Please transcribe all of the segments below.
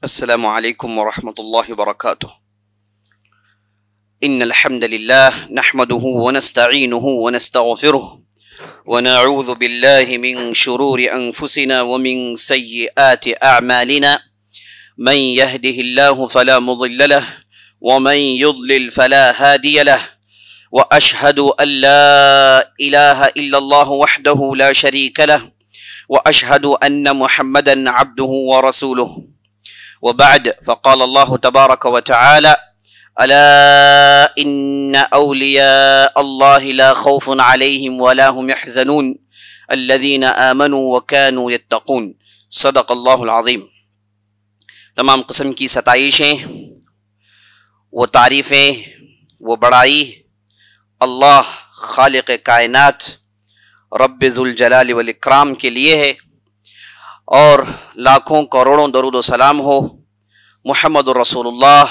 السلام عليكم ورحمة الله وبركاته. إن الحمد لله نحمده ونستعينه ونستغفره ونعوذ بالله من شرور أنفسنا ومن سيئات أعمالنا. من يهده الله فلا مضل له ومن يضلل فلا هادي له، وأشهد أن لا إله إلا الله وحده لا شريك له، وأشهد أن محمدا عبده ورسوله. وبعد، فقال الله تبارك وتعالى: ألا إن أولياء الله لا خوف عليهم ولا هم يحزنون الذين آمنوا وكانوا يتقون. صدق اللہ العظیم. تمام قسم کی ستائشیں، وہ تعریفیں، وہ بڑائی اللہ خالق کائنات رب ذوالجلال والاکرام کے لیے ہے، اور لاکھوں کروڑوں درود و سلام ہو محمد الرسول اللہ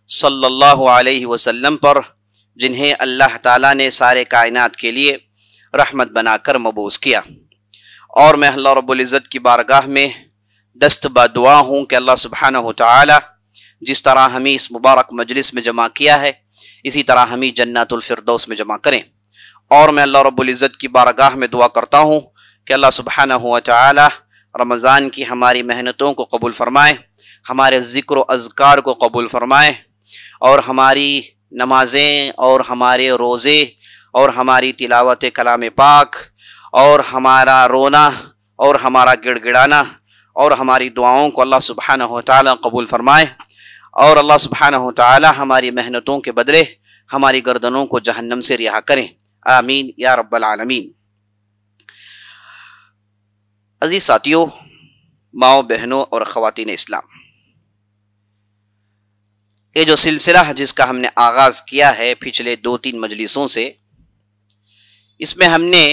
صلی اللہ علیہ وسلم پر، جنہیں اللہ تعالیٰ نے سارے کائنات کے لیے رحمت بنا کر مبعوث کیا. اور میں اللہ رب العزت کی بارگاہ میں دست بدعا ہوں کہ اللہ سبحانہ و تعالی جس طرح ہمیں اس مبارک مجلس میں جمع کیا ہے، اسی طرح ہمیں جنت الفردوس میں جمع کریں. اور میں اللہ رب العزت کی بارگاہ میں دعا کرتا ہوں کہ اللہ سبحانہ و تعالی رمضان کی ہماری محنتوں کو قبول فرمائے، ہمارے ذکر و اذکار کو قبول فرمائے، اور ہماری نمازیں اور ہمارے روزے اور ہماری تلاوت کلام پاک اور ہمارا رونا اور ہمارا گڑ گڑانا اور ہماری دعاؤں کو اللہ سبحانہ و تعالی قبول فرمائے، اور اللہ سبحانہ و تعالی ہماری محنتوں کے بدلے ہماری گردنوں کو جہنم سے رہا کریں. آمین یا رب العالمین. عزیز ساتھیوں، ماؤں بہنوں اور خواتین اسلام، یہ جو سلسلہ جس کا ہم نے آغاز کیا ہے پچھلے 2-3 مجلسوں سے، اس میں ہم نے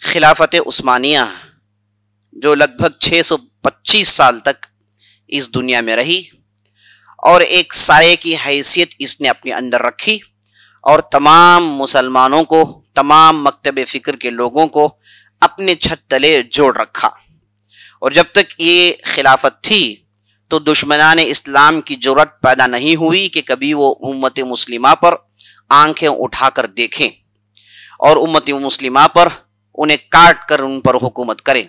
خلافت عثمانیہ جو لگ بھگ 625 سال تک اس دنیا میں رہی اور ایک سائے کی حیثیت اس نے اپنے اندر رکھی، اور تمام مسلمانوں کو، تمام مکتب فکر کے لوگوں کو اپنے چھت تلے جوڑ رکھا. اور جب تک یہ خلافت تھی تو دشمنان اسلام کی جرأت پیدا نہیں ہوئی کہ کبھی وہ امت مسلمہ پر آنکھیں اٹھا کر دیکھیں اور امت مسلمہ پر انہیں کاٹ کر ان پر حکومت کریں.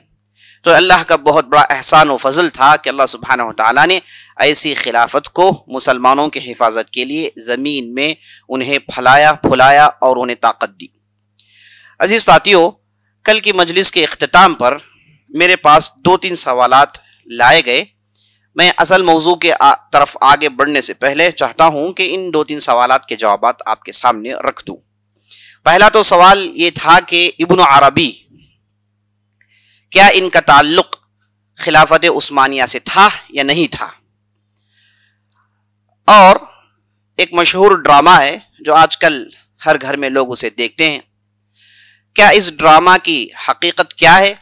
تو اللہ کا بہت بڑا احسان و فضل تھا کہ اللہ سبحانہ و تعالیٰ نے ایسی خلافت کو مسلمانوں کی حفاظت کے لیے زمین میں انہیں پھیلایا پھلایا اور انہیں طاقت دی. عزیز ساتھیوں، کل کی مجلس کے اختتام پر میرے پاس 2-3 سوالات لائے گئے. میں اصل موضوع کے طرف آگے بڑھنے سے پہلے چاہتا ہوں کہ ان 2-3 سوالات کے جوابات آپ کے سامنے رکھ دوں. پہلا تو سوال یہ تھا کہ ابن عربی، کیا ان کا تعلق خلافت عثمانیہ سے تھا یا نہیں تھا؟ اور ایک مشہور ڈرامہ ہے جو آج کل ہر گھر میں لوگ اسے دیکھتے ہیں. کیا اس ڈرامہ کی حقیقت کیا ہے؟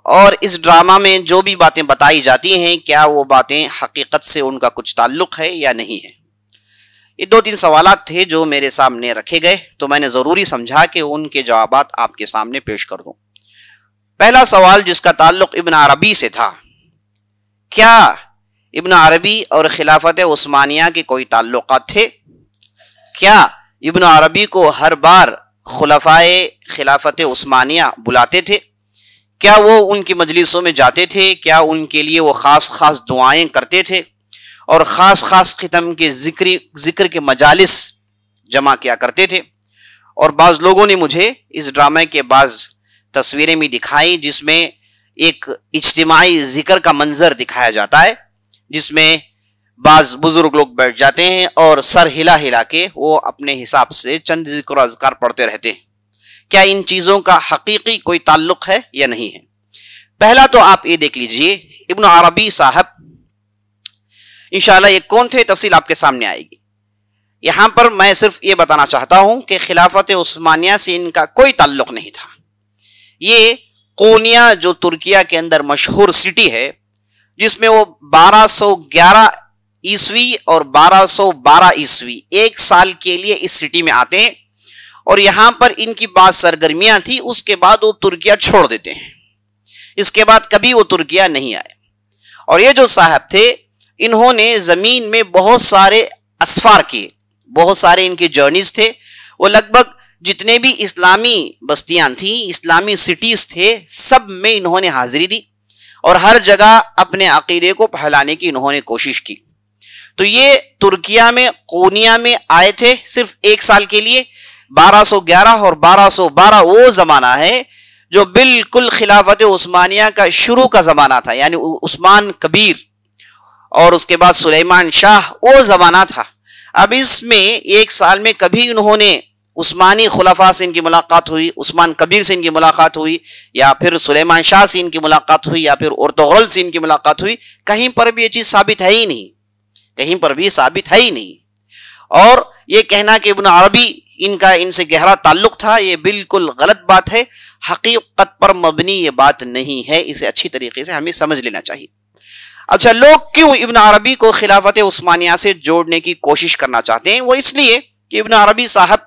اور اس ڈرامہ میں جو بھی باتیں بتائی جاتی ہیں، کیا وہ باتیں حقیقت سے ان کا کچھ تعلق ہے یا نہیں ہے؟ یہ 2-3 سوالات تھے جو میرے سامنے رکھے گئے، تو میں نے ضروری سمجھا کہ ان کے جوابات آپ کے سامنے پیش کر دوں. پہلا سوال جس کا تعلق ابن عربی سے تھا، کیا ابن عربی اور خلافت عثمانیہ کے کوئی تعلقات تھے؟ کیا ابن عربی کو ہر بار خلفائے خلافت عثمانیہ بلاتے تھے؟ کیا وہ ان کی مجلسوں میں جاتے تھے؟ کیا ان کے لیے وہ خاص خاص دعائیں کرتے تھے اور خاص خاص ختم کے ذکر کے مجالس جمع کیا کرتے تھے؟ اور بعض لوگوں نے مجھے اس ڈرامے کے بعض تصویریں بھی دکھائی جس میں ایک اجتماعی ذکر کا منظر دکھایا جاتا ہے، جس میں بعض بزرگ لوگ بیٹھ جاتے ہیں اور سر ہلا ہلا کے وہ اپنے حساب سے چند ذکر و اذکار پڑھتے رہتے ہیں. کیا ان چیزوں کا حقیقی کوئی تعلق ہے یا نہیں ہے؟ پہلا تو آپ یہ دیکھ لیجئے، ابن عربی صاحب انشاءاللہ یہ کون تھے، تفصیل آپ کے سامنے آئے گی. یہاں پر میں صرف یہ بتانا چاہتا ہوں کہ خلافت عثمانیہ سے ان کا کوئی تعلق نہیں تھا. یہ قونیہ جو ترکیہ کے اندر مشہور سٹی ہے، جس میں وہ 1211 عیسوی اور 1212 عیسوی ایک سال کے لیے اس سٹی میں آتے ہیں، اور یہاں پر ان کی بعض سرگرمیاں تھی، اس کے بعد وہ ترکیہ چھوڑ دیتے ہیں. اس کے بعد کبھی وہ ترکیہ نہیں آئے. اور یہ جو صاحب تھے انہوں نے زمین میں بہت سارے اسفار کیے، بہت سارے ان کے جرنیز تھے. وہ لگ بھگ جتنے بھی اسلامی بستیاں تھیں، اسلامی سٹیز تھے، سب میں انہوں نے حاضری دی اور ہر جگہ اپنے عقیدے کو پھیلانے کی انہوں نے کوشش کی. تو یہ ترکیہ میں قونیہ میں آئے تھے صرف 1 سال کے لیے. 1211 اور 1212 وہ زمانہ ہے جو بالکل خلافت عثمانیہ کا شروع کا زمانہ تھا، یعنی عثمان کبیر اور اس کے بعد سلیمان شاہ، وہ زمانہ تھا. اب اس میں 1 سال میں کبھی انہوں نے عثمانی خلفاء سے ان کی ملاقات ہوئی، عثمان کبیر سے ان کی ملاقات ہوئی، یا پھر سلیمان شاہ سے ان کی ملاقات ہوئی، یا پھر ارطغرل سے ان کی ملاقات ہوئی، کہیں پر بھی یہ چیز ثابت ہے ہی نہیں، کہیں پر بھی ثابت ہے ہی نہیں. اور یہ کہنا کہ ابن عربی ان سے گہرا تعلق تھا، یہ بالکل غلط بات ہے، حقیقت پر مبنی یہ بات نہیں ہے. اسے اچھی طریقے سے ہمیں سمجھ لینا چاہیے. اچھا، لوگ کیوں ابن عربی کو خلافت عثمانیہ سے جوڑنے کی کوشش کرنا چاہتے ہیں؟ وہ اس لیے کہ ابن عربی صاحب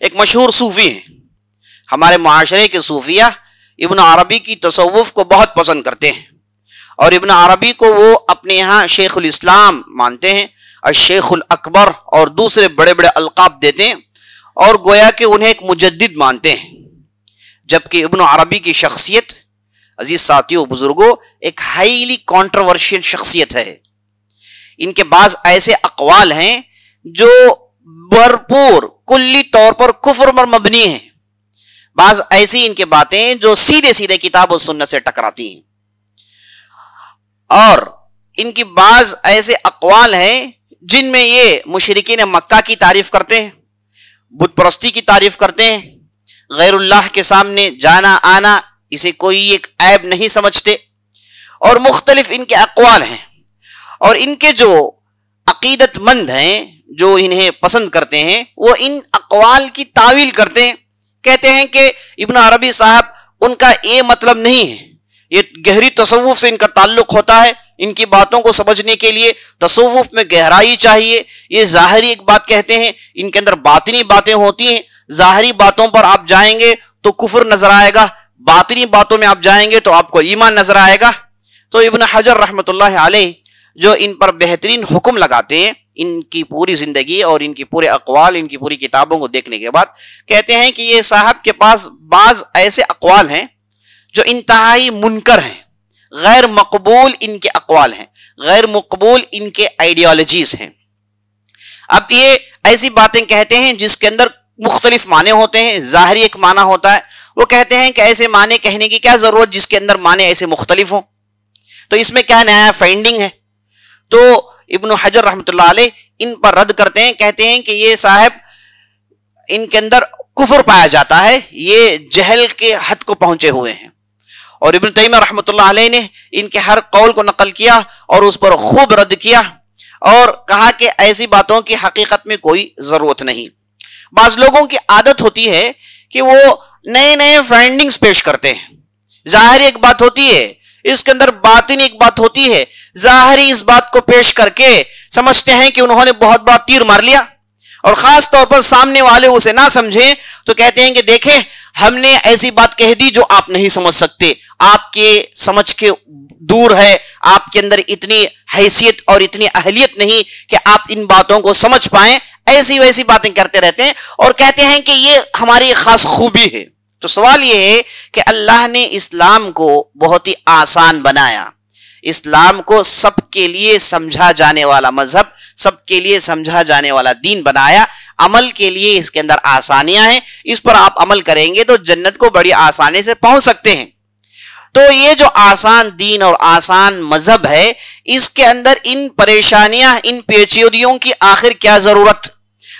ایک مشہور صوفی ہیں. ہمارے معاشرے کے صوفیہ ابن عربی کی تصوف کو بہت پسند کرتے ہیں، اور ابن عربی کو وہ اپنے یہاں شیخ الاسلام مانتے ہیں، الشیخ الاکبر اور دوسرے بڑے بڑے القاب دیتے ہیں، اور گویا کہ انہیں ایک مجدد مانتے ہیں. جبکہ ابن عربی کی شخصیت، عزیز ساتھیوں بزرگوں، ایک ہائیلی کانٹروورشل شخصیت ہے. ان کے بعض ایسے اقوال ہیں جو بھرپور کلی طور پر کفر پر مبنی ہیں، بعض ایسی ان کے باتیں جو سیدھے سیدھے کتاب و سنت سے ٹکراتی ہیں، اور ان کی بعض ایسے اقوال ہیں جن میں یہ مشرکین مکہ کی تعریف کرتے ہیں، بت پرستی کی تعریف کرتے ہیں، غیر اللہ کے سامنے جانا آنا اسے کوئی ایک عیب نہیں سمجھتے، اور مختلف ان کے اقوال ہیں. اور ان کے جو عقیدت مند ہیں، جو انہیں پسند کرتے ہیں، وہ ان اقوال کی تعویل کرتے ہیں، کہتے ہیں کہ ابن عربی صاحب ان کا یہ مطلب نہیں ہے، یہ گہری تصوف سے ان کا تعلق ہوتا ہے، ان کی باتوں کو سمجھنے کے لیے تصوف میں گہرائی چاہیے. یہ ظاہری ایک بات کہتے ہیں، ان کے اندر باطنی باتیں ہوتی ہیں. ظاہری باتوں پر آپ جائیں گے تو کفر نظر آئے گا، باطنی باتوں میں آپ جائیں گے تو آپ کو ایمان نظر آئے گا. تو ابن حجر رحمۃ اللہ علیہ جو ان پر بہترین حکم لگاتے ہیں، ان کی پوری زندگی اور ان کی پورے اقوال، ان کی پوری کتابوں کو دیکھنے کے بعد کہتے ہیں کہ یہ صاحب کے پاس بعض ایسے اقوال ہیں جو انتہائی منکر ہیں، غیر مقبول ان کے اقوال ہیں، غیر مقبول ان کے آئیڈیالوجیز ہیں. اب یہ ایسی باتیں کہتے ہیں جس کے اندر مختلف معنی ہوتے ہیں. ظاہری ایک معنی ہوتا ہے، وہ کہتے ہیں کہ ایسے معنی کہنے کی کیا ضرورت جس کے اندر معنی ایسے مختلف ہوں، تو اس میں کیا نیا فائنڈنگ ہے. تو ابن حجر رحمۃ اللہ علیہ ان پر رد کرتے ہیں، کہتے ہیں کہ یہ صاحب ان کے اندر کفر پایا جاتا ہے، یہ جہل کے حد کو پہنچے ہوئے ہیں. اور ابن تیمیہ رحمۃ اللہ علیہ نے ان کے ہر قول کو نقل کیا اور اس پر خوب رد کیا، اور کہا کہ ایسی باتوں کی حقیقت میں کوئی ضرورت نہیں. بعض لوگوں کی عادت ہوتی ہے کہ وہ نئے نئے فائنڈنگز پیش کرتے ہیں. ظاہری ایک بات ہوتی ہے، اس کے اندر باطنی ایک بات ہوتی ہے. ظاہری اس بات کو پیش کر کے سمجھتے ہیں کہ انہوں نے بہت بڑا تیر مار لیا، اور خاص طور پر سامنے والے اسے نہ سمجھیں تو کہتے ہیں کہ دیکھیں ہم نے ایسی بات کہہ دی جو آپ نہیں سمجھ سکتے، آپ کے سمجھ کے دور ہے، آپ کے اندر اتنی حیثیت اور اتنی اہلیت نہیں کہ آپ ان باتوں کو سمجھ پائیں. ایسی ویسی باتیں کرتے رہتے ہیں اور کہتے ہیں کہ یہ ہماری خاص خوبی ہے. تو سوال یہ ہے کہ اللہ نے اسلام کو بہت ہی آسان بنایا، اسلام کو سب کے لیے سمجھا جانے والا مذہب، سب کے لیے سمجھا جانے والا دین بنایا. عمل کے لیے اس کے اندر آسانیاں ہیں، اس پر آپ عمل کریں گے تو جنت کو بڑی آسانی سے پہنچ سکتے ہیں. تو یہ جو آسان دین اور آسان مذہب ہے، اس کے اندر ان پریشانیاں، ان پیچیدگیوں کی آخر کیا ضرورت،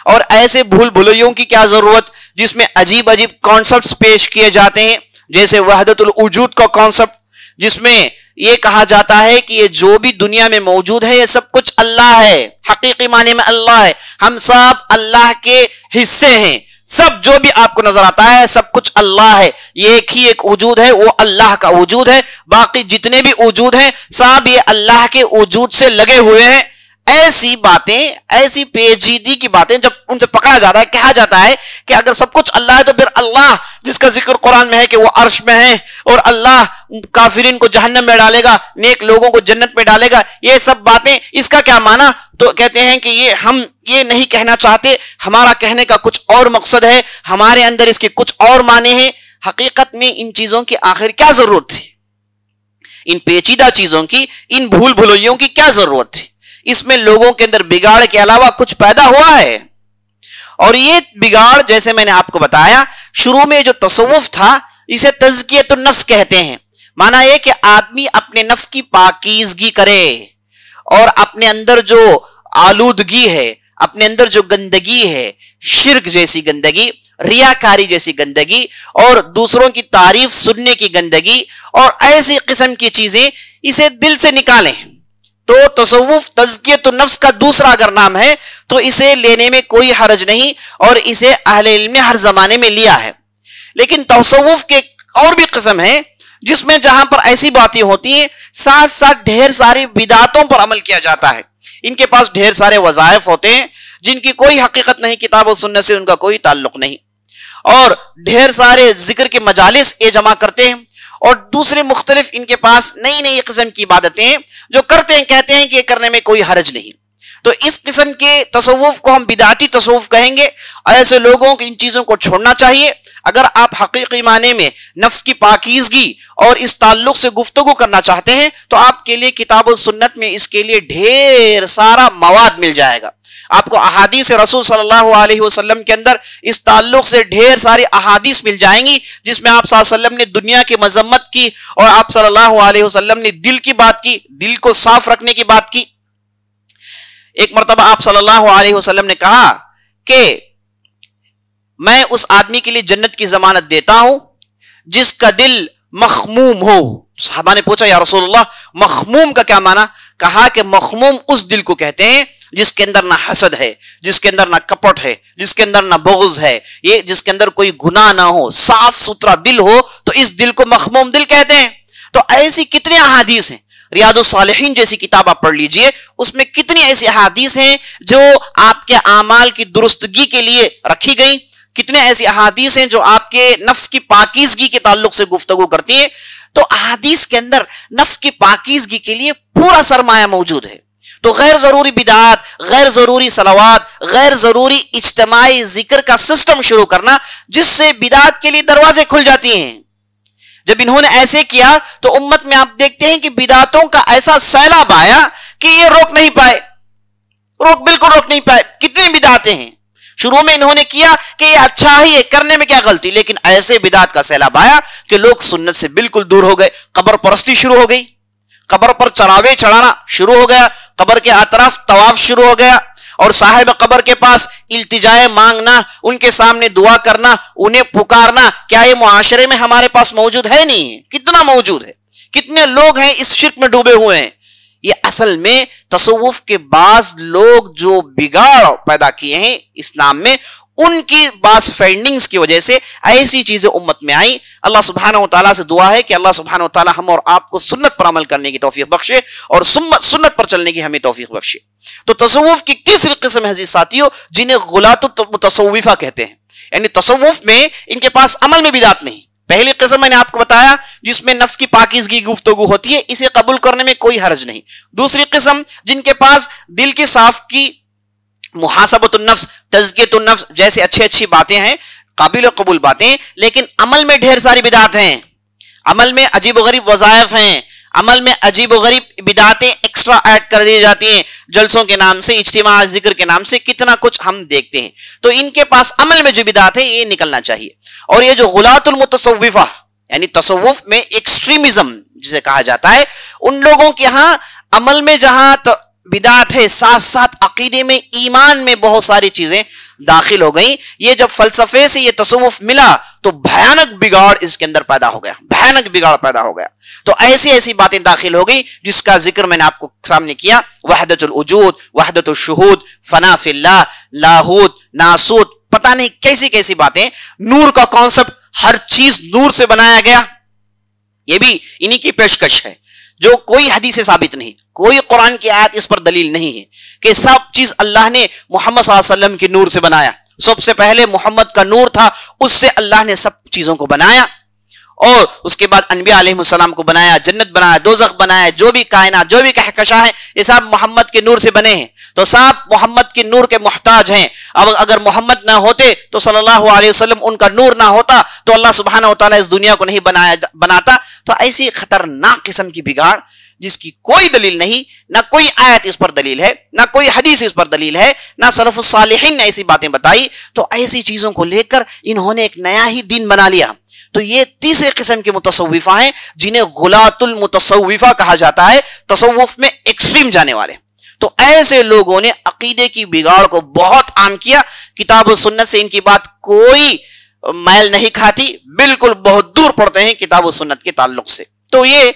اور ایسے بھول بھلیوں کی کیا ضرورت جس میں عجیب عجیب کانسیپٹس پیش کیے جاتے ہیں، جیسے وحدت الوجود کا کانسیپٹ، جس میں یہ کہا جاتا ہے کہ یہ جو بھی دنیا میں موجود ہے یہ سب کچھ اللہ ہے، حقیقی معنی میں اللہ ہے، ہم سب اللہ کے حصے ہیں، سب جو بھی آپ کو نظر آتا ہے سب کچھ اللہ ہے، یہ ایک ہی ایک وجود ہے، وہ اللہ کا وجود ہے، باقی جتنے بھی وجود ہیں سب یہ اللہ کے وجود سے لگے ہوئے ہیں. ایسی باتیں، ایسی پیچیدگی کی باتیں جب ان سے پکڑا جاتا ہے، کہا جاتا ہے کہ اگر سب کچھ اللہ ہے تو پھر اللہ جس کا ذکر قرآن میں ہے کہ وہ عرش میں ہے اور اللہ کافرین کو جہنم میں ڈالے گا، نیک لوگوں کو جنت میں ڈالے گا، یہ سب باتیں اس کا کیا معنی؟ تو کہتے ہیں کہ ہم یہ نہیں کہنا چاہتے، ہمارا کہنے کا کچھ اور مقصد ہے، ہمارے اندر اس کے کچھ اور معنی ہیں۔ حقیقت میں ان چیزوں کی آخر کیا ضرورت تھی؟ ان پیچیدہ چیزوں کی، ان بھول بھلائیوں کی کیا ضرورت تھی؟ اس میں لوگوں کے اندر بگاڑ کے علاوہ کچھ پیدا ہوا ہے، اور یہ بگاڑ جیسے میں نے آپ کو بتایا شروع میں جو تصوف تھا اسے تزکیۃ النفس کہتے ہیں۔ معنی یہ کہ آدمی اپنے نفس کی پاکیزگی کرے اور اپنے اندر جو آلودگی ہے، اپنے اندر جو گندگی ہے، شرک جیسی گندگی، ریاکاری جیسی گندگی اور دوسروں کی تعریف سننے کی گندگی اور ایسی قسم کی چیزیں، اسے دل سے نکالیں۔ تو تصوف تزکیۃ النفس کا دوسرا اگر نام ہے تو اسے لینے میں کوئی حرج نہیں، اور اسے اہل علم نے ہر زمانے میں لیا ہے۔ لیکن تصوف کے اور بھی قسم ہے جس میں جہاں پر ایسی باتیں ہوتی ہیں ساتھ ساتھ ڈھیر ساری بدعتوں پر عمل کیا جاتا ہے۔ ان کے پاس ڈھیر سارے وظائف ہوتے ہیں جن کی کوئی حقیقت نہیں، کتاب و سنت سے ان کا کوئی تعلق نہیں، اور ڈھیر سارے ذکر کے مجالس یہ جمع کرتے ہیں، اور دوسرے مختلف ان کے پاس نئی نئی قسم کی عبادتیں جو کرتے ہیں، کہتے ہیں کہ یہ کرنے میں کوئی حرج نہیں۔ تو اس قسم کے تصوف کو ہم بدعتی تصوف کہیں گے، اور ایسے لوگوں کو ان چیزوں کو چھوڑنا چاہیے۔ اگر آپ حقیقی معنی میں نفس کی پاکیزگی اور اس تعلق سے گفتگو کرنا چاہتے ہیں تو آپ کے لیے کتاب و سنت میں اس کے لیے ڈھیر سارا مواد مل جائے گا۔ آپ کو احادیث رسول صلی اللہ علیہ وسلم کے اندر اس تعلق سے ڈھیر ساری احادیث مل جائیں گی جس میں آپ صلی اللہ علیہ وسلم نے دنیا کی مذمت کی، اور آپ صلی اللہ علیہ وسلم نے دل کی بات کی، دل کو صاف رکھنے کی بات کی۔ ایک مرتبہ آپ صلی اللہ علیہ وسلم نے کہا کہ میں اس آدمی کے لیے جنت کی ضمانت دیتا ہوں جس کا دل مخموم ہو۔ صحابہ نے پوچھا یا رسول اللہ مخموم کا کیا معنی؟ کہا کہ مخموم اس دل کو کہتے ہیں جس کے اندر نہ حسد ہے، جس کے اندر نہ کپٹ ہے، جس کے اندر نہ بغض ہے، یہ جس کے اندر کوئی گناہ نہ ہو، صاف ستھرا دل ہو، تو اس دل کو مخموم دل کہتے ہیں۔ تو ایسی کتنی احادیث ہیں، ریاض الصالحین جیسی کتاب آپ پڑھ لیجئے، اس میں کتنی ایسی احادیث ہیں جو آپ کے اعمال کی درستگی کے لیے رکھی گئی، کتنے ایسی احادیث ہیں جو آپ کے نفس کی پاکیزگی کے تعلق سے گفتگو کرتی ہیں۔ تو احادیث کے اندر نفس کی پاکیزگی کے لیے پورا سرمایہ موجود ہے۔ تو غیر ضروری بدعات، غیر ضروری صلوات، غیر ضروری اجتماعی ذکر کا سسٹم شروع کرنا جس سے بدعات کے لیے دروازے کھل جاتی ہیں، جب انہوں نے ایسے کیا تو امت میں آپ دیکھتے ہیں کہ بدعتوں کا ایسا سیلاب آیا کہ یہ بالکل روک نہیں پائے۔ کتنی بدعتیں ہیں، شروع میں انہوں نے کیا کہ یہ اچھا ہی ہے، کرنے میں کیا غلطی، لیکن ایسے بدعت کا سیلاب آیا کہ لوگ سنت سے بالکل دور ہو گئے۔ قبر پرستی شروع ہو گئی، قبر پر چڑھاوے چڑھانا شروع ہو گیا، قبر کے اطراف طواف شروع ہو گیا، اور صاحب قبر کے پاس التجائے مانگنا، ان کے سامنے دعا کرنا، انہیں پکارنا، کیا یہ معاشرے میں ہمارے پاس موجود ہے؟ نہیں ہے۔ کتنا موجود ہے، کتنے لوگ ہیں اس شرک میں ڈوبے ہوئے ہیں۔ یہ اصل میں تصوف کے بعض لوگ جو بگاڑ پیدا کیے ہیں اسلام میں، ان کی بعض فائنڈنگز کی وجہ سے ایسی چیزیں امت میں آئیں۔ اللہ سبحانہ و تعالیٰ سے دعا ہے کہ اللہ سبحانہ و تعالیٰ ہم اور آپ کو سنت پر عمل کرنے کی توفیق بخشے اور سنت پر چلنے کی ہمیں توفیق بخشے۔ تو تصوف کی تیسری قسم ہے ساتھیوں جنہیں غلاۃ المتصوفہ کہتے ہیں، یعنی تصوف میں ان کے پاس عمل میں بدعت نہیں۔ پہلی قسم میں نے آپ کو بتایا جس میں نفس کی پاکیزگی کی گفتگو ہوتی ہے، اسے قبول کرنے میں کوئی حرج نہیں۔ دوسری قسم جن کے پاس دل کی صاف کی محاسبۃ النفس، تزکیۃ النفس جیسے اچھی باتیں ہیں، قابل قبول باتیں، لیکن عمل میں ڈھیر ساری بدعات ہیں، عمل میں عجیب و غریب وظائف ہیں، عمل میں عجیب و غریب بدعاتیں ایکسٹرا ایڈ کر دی جاتی ہیں، جلسوں کے نام سے، اجتماع ذکر کے نام سے کتنا کچھ ہم دیکھتے ہیں۔ تو ان کے پاس عمل میں جو بدعات ہے یہ نکلنا چاہیے۔ اور یہ جو غلاۃ المتصوفہ یعنی تصوف میں ایکسٹریمزم جسے کہا جاتا ہے، ان لوگوں کے ہاں عمل میں جہاں بدعات ہے، ساتھ ساتھ عقیدے میں، ایمان میں بہت ساری چیزیں داخل ہو گئیں۔ یہ جب فلسفے سے یہ تصوف ملا تو بھیانک بگاڑ اس کے اندر پیدا ہو گیا، بھیانک بگاڑ پیدا ہو گیا۔ تو ایسی باتیں داخل ہو گئی جس کا ذکر میں نے آپ کو سامنے کیا، وحدت الوجود، وحدت الشہود، فنا فی اللہ، لاہوت، ناسوت، پتہ نہیں کیسی باتیں، نور کا کانسیپٹ، ہر چیز نور سے بنایا گیا، یہ بھی انہی کی پیشکش ہے۔ جو کوئی حدیث ثابت نہیں، کوئی قرآن کی آیت اس پر دلیل نہیں ہے کہ سب چیز اللہ نے محمد صلی اللہ علیہ وسلم کے نور سے بنایا. سب سے پہلے محمد کا نور تھا، اس سے اللہ نے سب چیزوں کو بنایا، اور اس کے بعد انبیاء علیہ السلام کو بنایا، جنت بنایا، دوزخ بنایا، جو بھی کائنات، جو بھی کہکشاں ہیں، یہ سب محمد کے نور سے بنے ہیں. تو سب محمد کے نور کے محتاج ہیں. اب اگر محمد نہ ہوتے تو صلی اللہ علیہ وسلم، ان کا نور نہ ہوتا تو اللہ سبحانہ و تعالیٰ اس دنیا کو نہیں بناتا. تو ایسی خطرناک قسم کی بگاڑ جس کی کوئی دلیل نہیں، نہ کوئی آیت اس پر دلیل ہے، نہ کوئی حدیث اس پر دلیل ہے، نہ سلف الصالحین نے ایسی باتیں بتائی، تو ایسی چیزوں کو لے کر انہوں نے ایک نیا ہی دین بنا لیا. تو یہ تیسرے قسم کے متصوفہ ہیں جنہیں غلاۃ المتصوفہ کہا جاتا ہے، تصوف میں ایکسٹریم جانے والے. تو ایسے لوگوں نے عقیدے کی بگاڑ کو بہت عام کیا. کتاب و سنت سے ان کی بات کوئی میل نہیں کھاتی، بالکل بہت دور پڑتے ہیں کتاب و سنت کے تعلق سے. تو یہ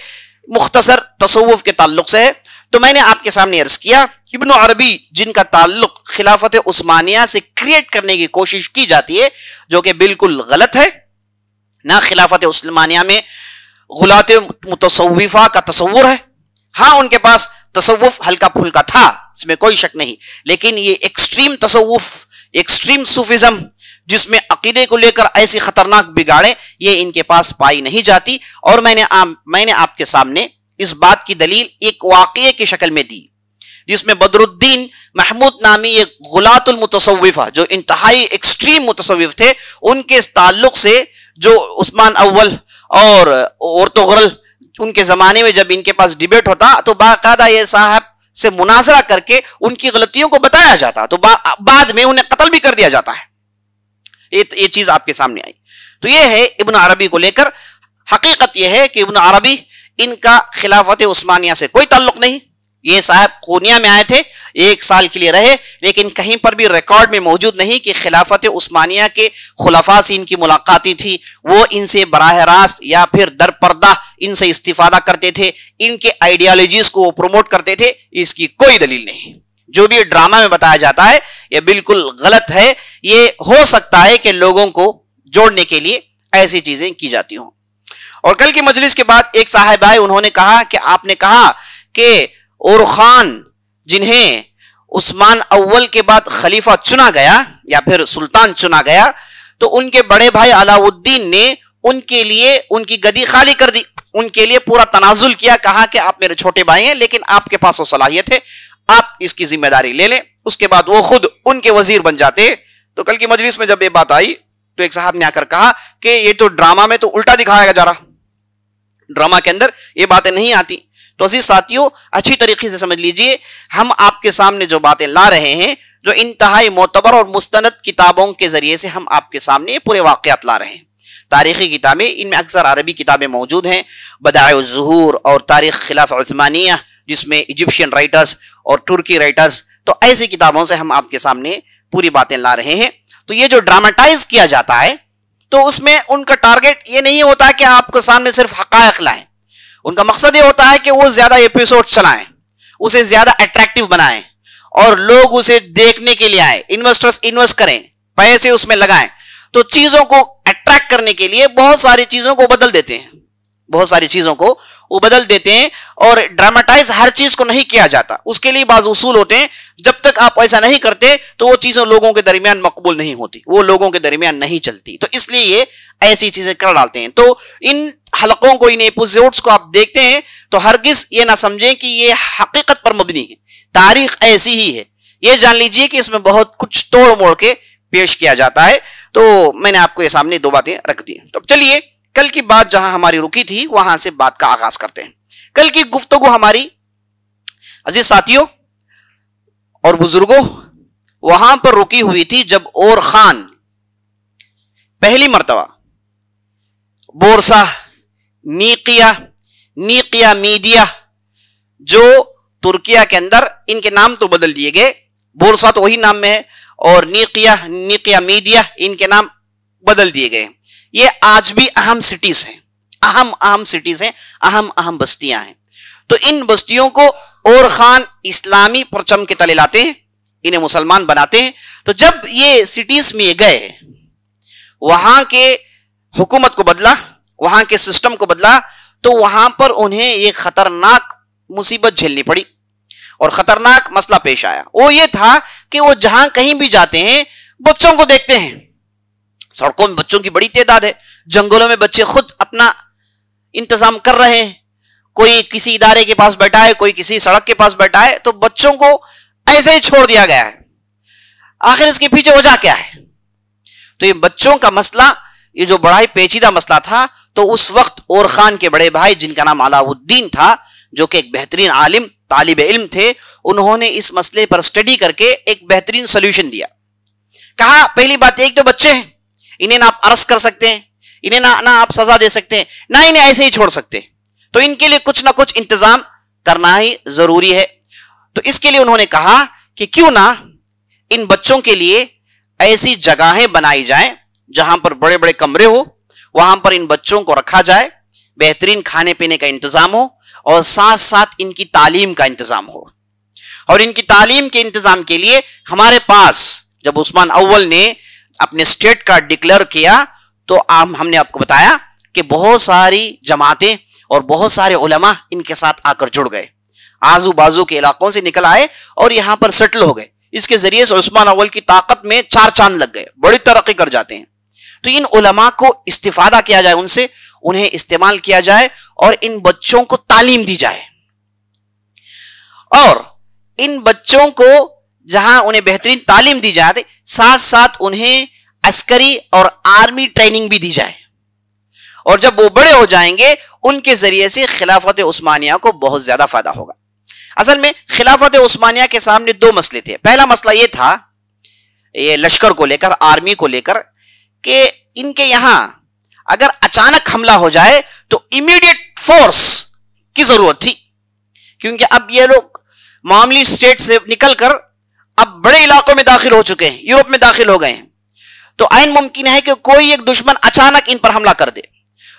مختصر تصوف کے تعلق سے ہے. تو میں نے آپ کے سامنے عرض کیا ابن عربی جن کا تعلق خلافت عثمانیہ سے کریٹ کرنے کی کوشش کی جاتی ہے، جو کہ بالکل غلط ہے. نہ خلافت عثمانیہ میں غلاۃ متصوفہ کا تصور ہے. ہاں ان کے پاس تصوف ہلکا پھلکا تھا، اس میں کوئی شک نہیں، لیکن یہ ایکسٹریم تصوف، ایکسٹریم صوفیزم جس میں عقیدے کو لے کر ایسی خطرناک بگاڑیں، یہ ان کے پاس پائی نہیں جاتی. اور میں نے آپ کے سامنے اس بات کی دلیل ایک واقعے کی شکل میں دی، جس میں بدر الدین محمود نامی ایک غلاۃ المتصوفہ جو انتہائی ایکسٹریم متصوف تھے، ان کے تعلق سے جو عثمان اول اور ارطغرل ان کے زمانے میں جب ان کے پاس ڈیبیٹ ہوتا تو باقاعدہ یہ صاحب سے مناظرہ کر کے ان کی غلطیوں کو بتایا جاتا، تو بعد میں انہیں قتل بھی کر دیا جاتا ہے. یہ چیز آپ کے سامنے آئی. تو یہ ہے ابن عربی کو لے کر. حقیقت یہ ہے کہ ابن عربی ان کا خلافت عثمانیہ سے کوئی تعلق نہیں. یہ صاحب قونیہ میں آئے تھے، 1 سال کے لیے رہے، لیکن کہیں پر بھی ریکارڈ میں موجود نہیں کہ خلافت عثمانیہ کے خلفاء سے ان کی ملاقاتیں تھی، وہ ان سے براہ راست یا پھر در پردہ ان سے استفادہ کرتے تھے، ان کے آئیڈیالوجیز کو وہ پروموٹ کرتے تھے. اس کی کوئی دلیل نہیں. جو بھی ڈرامہ میں بتایا جاتا ہے یہ بالکل غلط ہے. یہ ہو سکتا ہے کہ لوگوں کو جوڑنے کے لیے ایسی چیزیں کی جاتی ہوں. اور کل کی مجلس کے بعد ایک صاحب آئے، انہوں نے کہا کہ آپ نے کہا کہ اورخان جنہیں عثمان اول کے بعد خلیفہ چنا گیا یا پھر سلطان چنا گیا، تو ان کے بڑے بھائی علاء الدین نے ان کے لیے ان کی گدی خالی کر دی، ان کے لیے پورا تنازل کیا، کہا کہ آپ میرے چھوٹے بھائی ہیں لیکن آپ کے پاس وہ صلاحیت ہے، آپ اس کی ذمہ داری لے لیں. اس کے بعد وہ خود ان کے وزیر بن جاتے. تو کل کی مجلس میں جب یہ بات آئی تو ایک صاحب نے آ کر کہا کہ یہ تو ڈرامہ میں تو الٹا دکھایا جا رہا، ڈرامہ کے اندر یہ باتیں نہیں آتی. تو عزیز ساتھیوں، اچھی طریقے سے سمجھ لیجئے، ہم آپ کے سامنے جو باتیں لا رہے ہیں، جو انتہائی معتبر اور مستند کتابوں کے ذریعے سے ہم آپ کے سامنے پورے واقعات لا رہے ہیں. تاریخی کتابیں، ان میں اکثر عربی کتابیں موجود ہیں، بدائع الظہور اور تاریخ خلاف عثمانیہ، جس میں ایجپشین رائٹرز اور ترکی رائٹرز، تو ایسی کتابوں سے ہم آپ کے سامنے پوری باتیں لا رہے ہیں. تو یہ جو ڈراماٹائز کیا جاتا ہے، تو اس میں ان کا ٹارگٹ یہ نہیں ہوتا کہ آپ کے سامنے صرف حقائق لائیں. ان کا مقصد یہ ہوتا ہے کہ وہ زیادہ ایپیسوڈ چلائیں، اسے زیادہ اٹریکٹیو بنائیں اور لوگ اسے دیکھنے کے لیے آئیں، انویسٹرز انویسٹ کریں، پیسے اس میں لگائیں. تو چیزوں کو اٹریکٹ کرنے کے لیے بہت ساری چیزوں کو بدل دیتے ہیں، بہت ساری چیزوں کو وہ بدل دیتے ہیں. اور ڈراماٹائز ہر چیز کو نہیں کیا جاتا، اس کے لیے بعض اصول ہوتے ہیں. جب تک آپ ایسا نہیں کرتے تو وہ چیزیں لوگوں کے درمیان مقبول نہیں ہوتی، وہ لوگوں کے درمیان نہیں چلتی. تو اس لیے یہ ایسی چیزیں کر ڈالتے ہیں. تو ان حلقوں کو، ان ایپیسوڈز کو آپ دیکھتے ہیں تو ہرگز یہ نہ سمجھیں کہ یہ حقیقت پر مبنی ہے، تاریخ ایسی ہی ہے. یہ جان لیجئے کہ اس میں بہت کچھ توڑ موڑ کے پیش کیا جاتا ہے. تو میں نے آپ کو یہ سامنے 2 باتیں رکھ دی. تو چلیے کل کی بات جہاں ہماری رکی تھی وہاں سے بات کا آغاز کرتے ہیں. کل کی گفتگو ہماری عزیز ساتھیوں اور بزرگوں وہاں پر رکی ہوئی تھی جب اور خان پہلی مرتبہ بورسا، نیقیہ میڈیا، جو ترکیہ کے اندر ان کے نام تو بدل دیے گئے، بورسا تو وہی نام میں ہے اور نیقیہ میڈیا ان کے نام بدل دیے گئے. یہ آج بھی اہم سٹیز ہیں، اہم بستیاں ہیں. تو ان بستیوں کو اور خان اسلامی پرچم کے تلے لاتے ہیں، انہیں مسلمان بناتے ہیں. تو جب یہ سٹیز میں گئے، وہاں کے حکومت کو بدلا، وہاں کے سسٹم کو بدلا، تو وہاں پر انہیں ایک خطرناک مصیبت جھیلنی پڑی اور خطرناک مسئلہ پیش آیا. وہ یہ تھا کہ وہ جہاں کہیں بھی جاتے ہیں بچوں کو دیکھتے ہیں. سڑکوں میں بچوں کی بڑی تعداد ہے, جنگلوں میں بچے خود اپنا انتظام کر رہے ہیں, کوئی کسی ادارے کے پاس بیٹھا ہے, کوئی کسی سڑک کے پاس بیٹھا ہے, تو بچوں کو ایسے ہی چھوڑ دیا گیا ہے. آخر اس کے پیچھے وجہ کیا ہے؟ تو یہ بچوں کا مسئلہ, یہ جو بڑا ہی پیچیدہ مسئلہ تھا, تو اس وقت اور خان کے بڑے بھائی جن کا نام علاء الدین تھا, جو کہ ایک بہترین عالم طالب علم تھے, انہوں نے اس مسئلے پر اسٹڈی کر کے ایک بہترین سولوشن دیا. کہا پہلی بات ایک تو بچے ہیں, انہیں نہ آپ ارسٹ کر سکتے ہیں, انہیں نہ آپ سزا دے سکتے ہیں, نہ انہیں ایسے ہی چھوڑ سکتے, تو ان کے لیے کچھ نہ کچھ انتظام کرنا ہی ضروری ہے. تو اس کے لیے انہوں نے کہا کہ کیوں نہ ان بچوں کے لیے ایسی جگہیں بنائی جائیں جہاں پر بڑے بڑے کمرے ہو, وہاں پر ان بچوں کو رکھا جائے, بہترین کھانے پینے کا انتظام ہو, اور ساتھ ساتھ ان کی تعلیم کا انتظام ہو. اور ان کی تعلیم کے انتظام کے لیے ہمارے پاس جب عثمان اول نے اپنے اسٹیٹ کا ڈکلیئر کیا, تو ہم نے آپ کو بتایا کہ بہت ساری جماعتیں اور بہت سارے علماء ان کے ساتھ آ کر جڑ گئے, آزو بازو کے علاقوں سے نکل آئے اور یہاں پر سیٹل ہو گئے. اس کے ذریعے سے عثمان اول کی طاقت میں 4 چاند لگ گئے, بڑی ترقی کر جاتے ہیں. تو ان علماء کو استفادہ کیا جائے, ان سے انہیں استعمال کیا جائے اور ان بچوں کو تعلیم دی جائے. اور ان بچوں کو جہاں انہیں بہترین تعلیم دی جائے, ساتھ ساتھ انہیں عسکری اور آرمی ٹریننگ بھی دی جائے. اور جب وہ بڑے ہو جائیں گے ان کے ذریعے سے خلافت عثمانیہ کو بہت زیادہ فائدہ ہوگا. اصل میں خلافت عثمانیہ کے سامنے 2 مسئلے تھے. پہلا مسئلہ یہ تھا, یہ لشکر کو لے کر, آرمی کو لے کر, کہ ان کے یہاں اگر اچانک حملہ ہو جائے تو امیڈیٹ فورس کی ضرورت تھی, کیونکہ اب یہ لوگ معاملی اسٹیٹ سے نکل کر اب بڑے علاقوں میں داخل ہو چکے ہیں, یورپ میں داخل ہو گئے ہیں. تو عین ممکن ہے کہ کوئی ایک دشمن اچانک ان پر حملہ کر دے.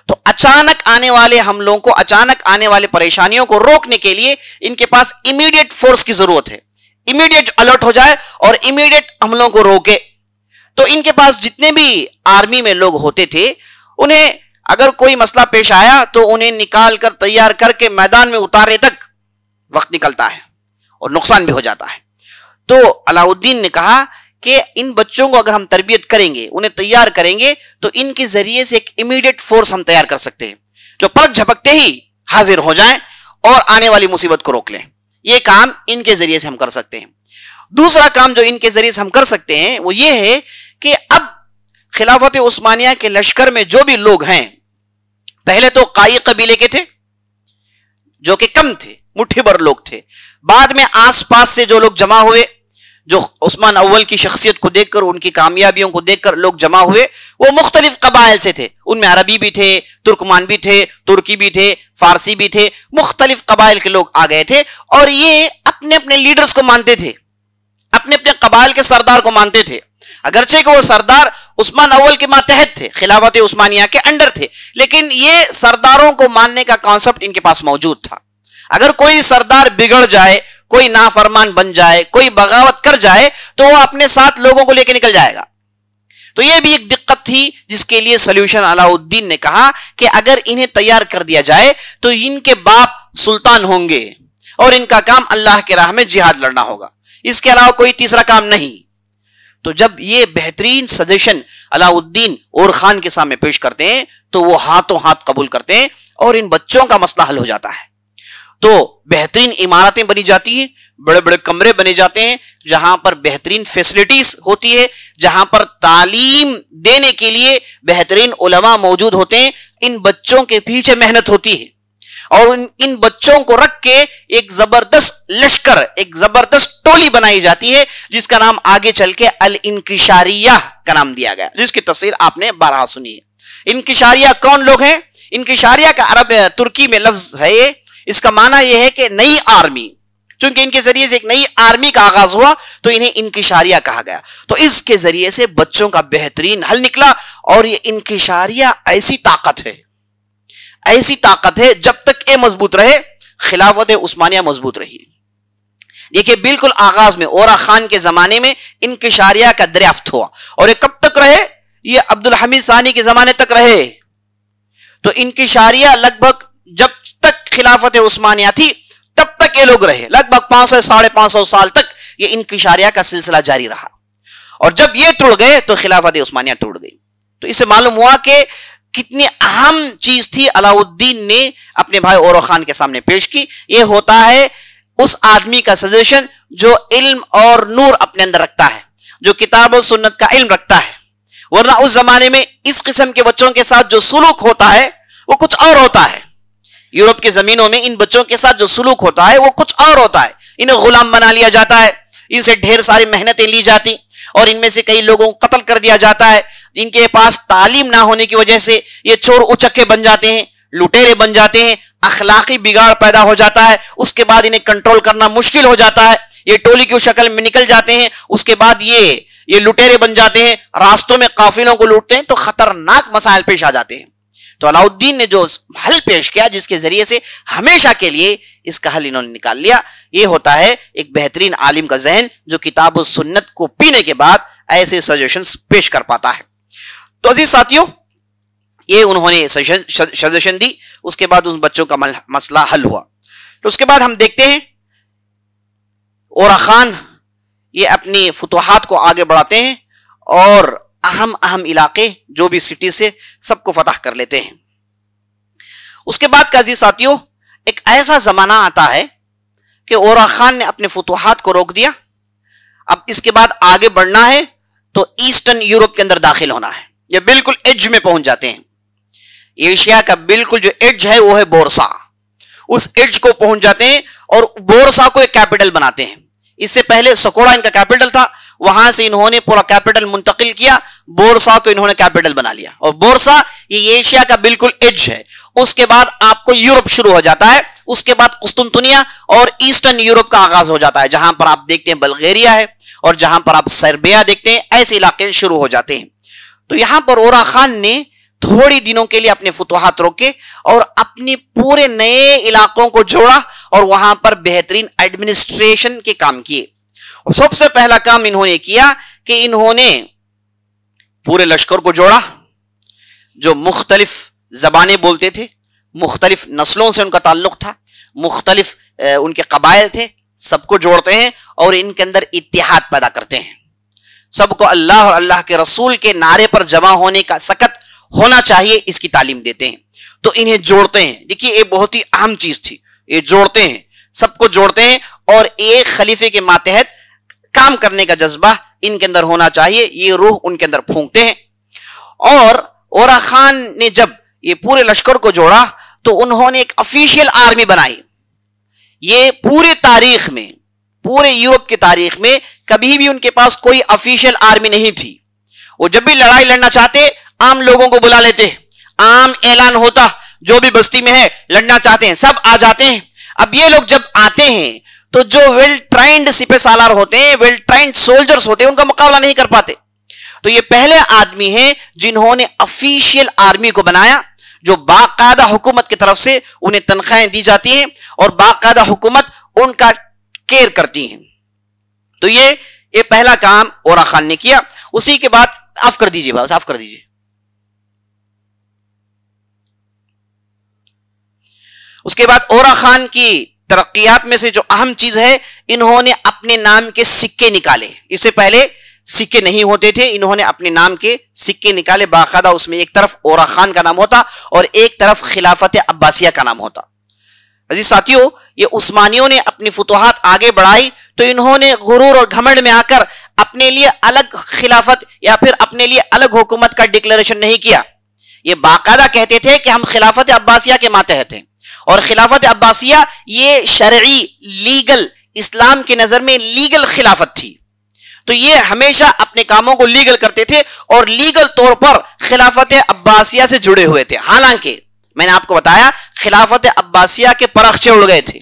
تو اچانک آنے والے حملوں کو, اچانک آنے والے پریشانیوں کو روکنے کے لیے ان کے پاس امیڈیٹ فورس کی ضرورت ہے, امیڈیٹ الرٹ ہو جائے اور امیڈیٹ حملوں کو روکے. تو ان کے پاس جتنے بھی آرمی میں لوگ ہوتے تھے, انہیں اگر کوئی مسئلہ پیش آیا تو انہیں نکال کر تیار کر کے میدان میں اتارنے تک وقت نکلتا ہے اور نقصان بھی ہو جاتا ہے. تو علاء الدین نے کہا کہ ان بچوں کو اگر ہم تربیت کریں گے, انہیں تیار کریں گے, تو ان کے ذریعے سے ایک امیڈیٹ فورس ہم تیار کر سکتے ہیں جو پلک جھپکتے ہی حاضر ہو جائیں اور آنے والی مصیبت کو روک لیں. یہ کام ان کے ذریعے سے ہم کر سکتے ہیں. دوسرا کام جو ان کے ذریعے سے ہم کر سکتے ہیں وہ یہ ہے کہ اب خلافت عثمانیہ کے لشکر میں جو بھی لوگ ہیں, پہلے تو قائی قبیلے کے تھے جو کہ کم تھے, مٹھی بھر لوگ تھے. بعد میں آس پاس سے جو لوگ جمع ہوئے, جو عثمان اول کی شخصیت کو دیکھ کر, ان کی کامیابیوں کو دیکھ کر لوگ جمع ہوئے, وہ مختلف قبائل سے تھے. ان میں عربی بھی تھے, ترکمان بھی تھے, ترکی بھی تھے, فارسی بھی تھے, مختلف قبائل کے لوگ آ گئے تھے. اور یہ اپنے اپنے لیڈرز کو مانتے تھے, اپنے اپنے قبائل کے سردار کو مانتے تھے, اگرچہ کہ وہ سردار عثمان اول کے ماتحت تھے, خلافت عثمانیہ کے انڈر تھے, لیکن یہ سرداروں کو ماننے کا کانسیپٹ ان کے پاس موجود تھا. اگر کوئی سردار بگڑ جائے, کوئی نافرمان بن جائے, کوئی بغاوت کر جائے, تو وہ اپنے ساتھ لوگوں کو لے کے نکل جائے گا. تو یہ بھی ایک دقت تھی جس کے لیے سولوشن علاء الدین نے کہا کہ اگر انہیں تیار کر دیا جائے تو ان کے باپ سلطان ہوں گے اور ان کا کام اللہ کے راہ میں جہاد لڑنا ہوگا, اس کے علاوہ کوئی تیسرا کام نہیں. تو جب یہ بہترین سجیشن علاء الدین اور خان کے سامنے پیش کرتے ہیں تو وہ ہاتھوں ہاتھ قبول کرتے ہیں اور ان بچوں کا مسئلہ حل ہو جاتا ہے. تو بہترین عمارتیں بنی جاتی ہیں, بڑے بڑے کمرے بنے جاتے ہیں جہاں پر بہترین فیسلٹیز ہوتی ہے, جہاں پر تعلیم دینے کے لیے بہترین علماء موجود ہوتے ہیں. ان بچوں کے پیچھے محنت ہوتی ہے اور ان بچوں کو رکھ کے ایک زبردست لشکر, ایک زبردست ٹولی بنائی جاتی ہے جس کا نام آگے چل کے الانکشاریہ کا نام دیا گیا, جس کی تفسیر آپ نے بارہا سنی ہے. انکشاریہ کون لوگ ہیں؟ انکشاریہ کا عرب ترکی میں لفظ ہے یہ, اس کا معنی یہ ہے کہ نئی آرمی. چونکہ ان کے ذریعے سے ایک نئی آرمی کا آغاز ہوا تو انہیں انکشاریہ کہا گیا. تو اس کے ذریعے سے بچوں کا بہترین حل نکلا. اور یہ انکشاریہ ایسی طاقت ہے, ایسی طاقت ہے, جب تک یہ مضبوط رہے خلافت عثمانیہ مضبوط رہی. دیکھیے بالکل آغاز میں اورا خان کے زمانے میں انکشاریہ کا دریافت ہوا, اور یہ کب تک رہے؟ یہ عبد الحمید ثانی کے زمانے تک رہے. تو انکشاریہ لگ بھگ جب تک خلافت عثمانیہ تھی تب تک یہ لوگ رہے، لگ بھگ 500 550 سال تک یہ انکشاریہ کا سلسلہ جاری رہا، اور جب یہ ٹوٹ گئے تو خلافت عثمانیہ ٹوٹ گئی۔ تو اس سے معلوم ہوا کہ کتنی اہم چیز تھی علاؤ الدین نے اپنے بھائی اورو خان کے سامنے پیش کی۔ یہ ہوتا ہے اس آدمی کا سجیشن جو علم اور نور اپنے اندر رکھتا ہے، جو کتاب و سنت کا علم رکھتا ہے، ورنہ اس زمانے میں اس قسم کے بچوں کے ساتھ جو سلوک ہوتا ہے وہ کچھ اور ہوتا ہے۔ یورپ کی زمینوں میں ان بچوں کے ساتھ جو سلوک ہوتا ہے وہ کچھ اور ہوتا ہے، انہیں غلام بنا لیا جاتا ہے، ان سے ڈھیر ساری محنتیں لی جاتی، اور ان میں سے کئی لوگوں کو قتل کر دیا جاتا ہے۔ ان کے پاس تعلیم نہ ہونے کی وجہ سے یہ چور اچکے بن جاتے ہیں، لٹیرے بن جاتے ہیں، اخلاقی بگاڑ پیدا ہو جاتا ہے، اس کے بعد انہیں کنٹرول کرنا مشکل ہو جاتا ہے، یہ ٹولی کی شکل میں نکل جاتے ہیں، اس کے بعد یہ لٹیرے بن جاتے ہیں، راستوں میں قافلوں کو لوٹتے ہیں، تو خطرناک مسائل پیش آ جاتے ہیں۔ تو علاؤ الدین نے جو حل پیش کیا جس کے ذریعے سے ہمیشہ کے لیے اس کا حل انہوں نے نکال لیا، یہ ہوتا ہے ایک بہترین عالم کا ذہن جو کتاب و سنت کو پینے کے بعد ایسے سجیشنز پیش کر پاتا ہے۔ تو عزیز ساتھیوں، یہ انہوں نے سجیشن دی، اس کے بعد ان بچوں کا مسئلہ حل ہوا۔ تو اس کے بعد ہم دیکھتے ہیں اورا خان یہ اپنی فتوحات کو آگے بڑھاتے ہیں اور اہم علاقے جو بھی سٹی سے سب کو فتح کر لیتے ہیں۔ اس کے بعد کا عزیز ساتھیوں ایک ایسا زمانہ آتا ہے کہ اورا خان نے اپنے فتوحات کو روک دیا، اب اس کے بعد آگے بڑھنا ہے تو ایسٹرن یورپ کے اندر داخل ہونا ہے۔ یہ بالکل ایج میں پہنچ جاتے ہیں، ایشیا کا بالکل جو ایج ہے وہ ہے بورسا، اس ایج کو پہنچ جاتے ہیں اور بورسا کو ایک کیپٹل بناتے ہیں۔ اس سے پہلے سکوڑا ان کا کیپٹل تھا، وہاں سے انہوں نے پورا کیپٹل منتقل کیا، بورسا کو انہوں نے کیپٹل بنا لیا، اور بورسا یہ ایشیا کا بالکل ایج ہے۔ اس کے بعد آپ کو یورپ شروع ہو جاتا ہے، اس کے بعد قسطنطنیہ اور ایسٹرن یورپ کا آغاز ہو جاتا ہے، جہاں پر آپ دیکھتے ہیں بلغیریا ہے اور جہاں پر آپ سربیا دیکھتے ہیں، ایسے علاقے شروع ہو جاتے ہیں۔ تو یہاں پر اورا خان نے تھوڑی دنوں کے لیے اپنے فتوحات روکے اور اپنے پورے نئے علاقوں کو جوڑا اور وہاں پر بہترین ایڈمنسٹریشن کے کام کیے۔ اور سب سے پہلا کام انہوں نے کیا کہ انہوں نے پورے لشکر کو جوڑا، جو مختلف زبانیں بولتے تھے، مختلف نسلوں سے ان کا تعلق تھا، مختلف ان کے قبائل تھے، سب کو جوڑتے ہیں اور ان کے اندر اتحاد پیدا کرتے ہیں۔ سب کو اللہ اور اللہ کے رسول کے نعرے پر جمع ہونے کا سکت ہونا چاہیے، اس کی تعلیم دیتے ہیں۔ تو انہیں جوڑتے ہیں، دیکھیے یہ بہت ہی اہم چیز تھی، یہ جوڑتے ہیں، سب کو جوڑتے ہیں اور ایک خلیفے کے ماتحت کام کرنے کا جذبہ ان کے اندر ہونا چاہیے، یہ روح ان کے اندر پھونکتے ہیں۔ اور اورا خان نے جب یہ پورے لشکر کو جوڑا تو انہوں نے ایک افیشیل آرمی بنائی۔ یہ پوری تاریخ میں، پورے یورپ کی تاریخ میں کبھی بھی ان کے پاس کوئی افیشیل آرمی نہیں تھی۔ وہ جب بھی لڑائی لڑنا چاہتے عام لوگوں کو بلا لیتے، عام اعلان ہوتا جو بھی بستی میں ہے لڑنا چاہتے ہیں سب آ جاتے ہیں۔ اب یہ لوگ جب آتے ہیں تو جو ویل ٹرائنڈ سپہ سالار ہوتے ہیں، ویل ٹرائنڈ سولجرز ہوتے ہیں، ان کا مقابلہ نہیں کر پاتے۔ تو یہ پہلے آدمی ہیں جنہوں نے افیشیل آرمی کو بنایا، جو باقاعدہ حکومت کی طرف سے انہیں تنخواہیں دی جاتی ہیں اور باقاعدہ حکومت ان کا کیئر کرتی ہیں۔ تو یہ پہلا کام اورا خان نے کیا۔ اسی کے بعد آف کر دیجئے، بس آف کر دیجئے۔ اس کے بعد اورا خان کی ترقیات میں سے جو اہم چیز ہے، انہوں نے اپنے نام کے سکے نکالے۔ اس سے پہلے سکے نہیں ہوتے تھے، انہوں نے اپنے نام کے سکے نکالے باقاعدہ، اس میں ایک طرف اورا خان کا نام ہوتا اور ایک طرف خلافت عباسیہ کا نام ہوتا۔ عزیز ساتھیوں، یہ عثمانیوں نے اپنی فتوحات آگے بڑھائی تو انہوں نے غرور اور گھمنڈ میں آ کر اپنے لیے الگ خلافت یا پھر اپنے لیے الگ حکومت کا ڈکلیریشن نہیں کیا۔ یہ باقاعدہ کہتے تھے کہ ہم خلافت عباسیہ کے ماتحت ہیں، اور خلافت عباسیہ یہ شرعی لیگل، اسلام کی نظر میں لیگل خلافت تھی۔ تو یہ ہمیشہ اپنے کاموں کو لیگل کرتے تھے اور لیگل طور پر خلافت عباسیہ سے جڑے ہوئے تھے۔ حالانکہ میں نے آپ کو بتایا خلافت عباسیہ کے پرخچے اڑ گئے تھے،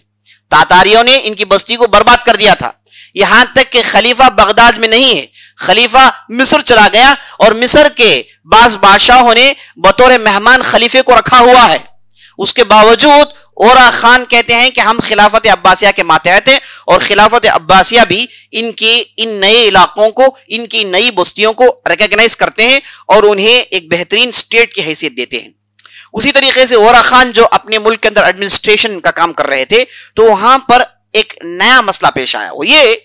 تاتاریوں نے ان کی بستی کو برباد کر دیا تھا، یہاں تک کہ خلیفہ بغداد میں نہیں ہے، خلیفہ مصر چلا گیا اور مصر کے بعض بادشاہوں نے بطور مہمان خلیفے کو رکھا ہوا ہے۔ اس کے باوجود اورا خان کہتے ہیں کہ ہم خلافت عباسیہ کے ماتحت ہیں، اور خلافت عباسیہ بھی ان نئے علاقوں کو، ان کی نئی بستیوں کو ریکگنائز کرتے ہیں اور انہیں ایک بہترین سٹیٹ کی حیثیت دیتے ہیں۔ اسی طریقے سے اورا خان جو اپنے ملک کے اندر ایڈمنسٹریشن کا کام کر رہے تھے، تو وہاں پر ایک نیا مسئلہ پیش آیا، وہ یہ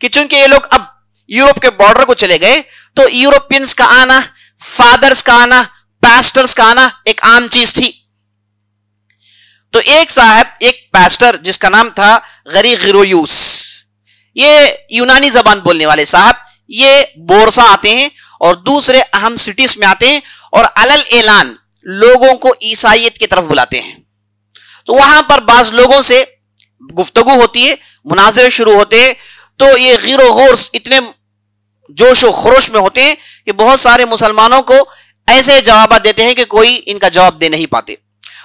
کہ چونکہ یہ لوگ اب یورپ کے بارڈر کو چلے گئے تو یورپینز کا آنا، فادرز کا آنا، پاسٹرز کا آنا ایک عام چیز تھی. تو ایک صاحب، ایک پاسٹر جس کا نام تھا غریغرویوس، یہ یونانی زبان بولنے والے صاحب، یہ بورسا آتے ہیں اور دوسرے اہم سٹیز میں آتے ہیں اور علل اعلان لوگوں کو عیسائیت کی طرف بلاتے ہیں. تو وہاں پر بعض لوگوں سے گفتگو ہوتی ہے، مناظرے شروع ہوتے ہیں، تو یہ غیر و غورس اتنے جوش و خروش میں ہوتے ہیں کہ بہت سارے مسلمانوں کو ایسے جوابات دیتے ہیں کہ کوئی ان کا جواب دے نہیں پاتے.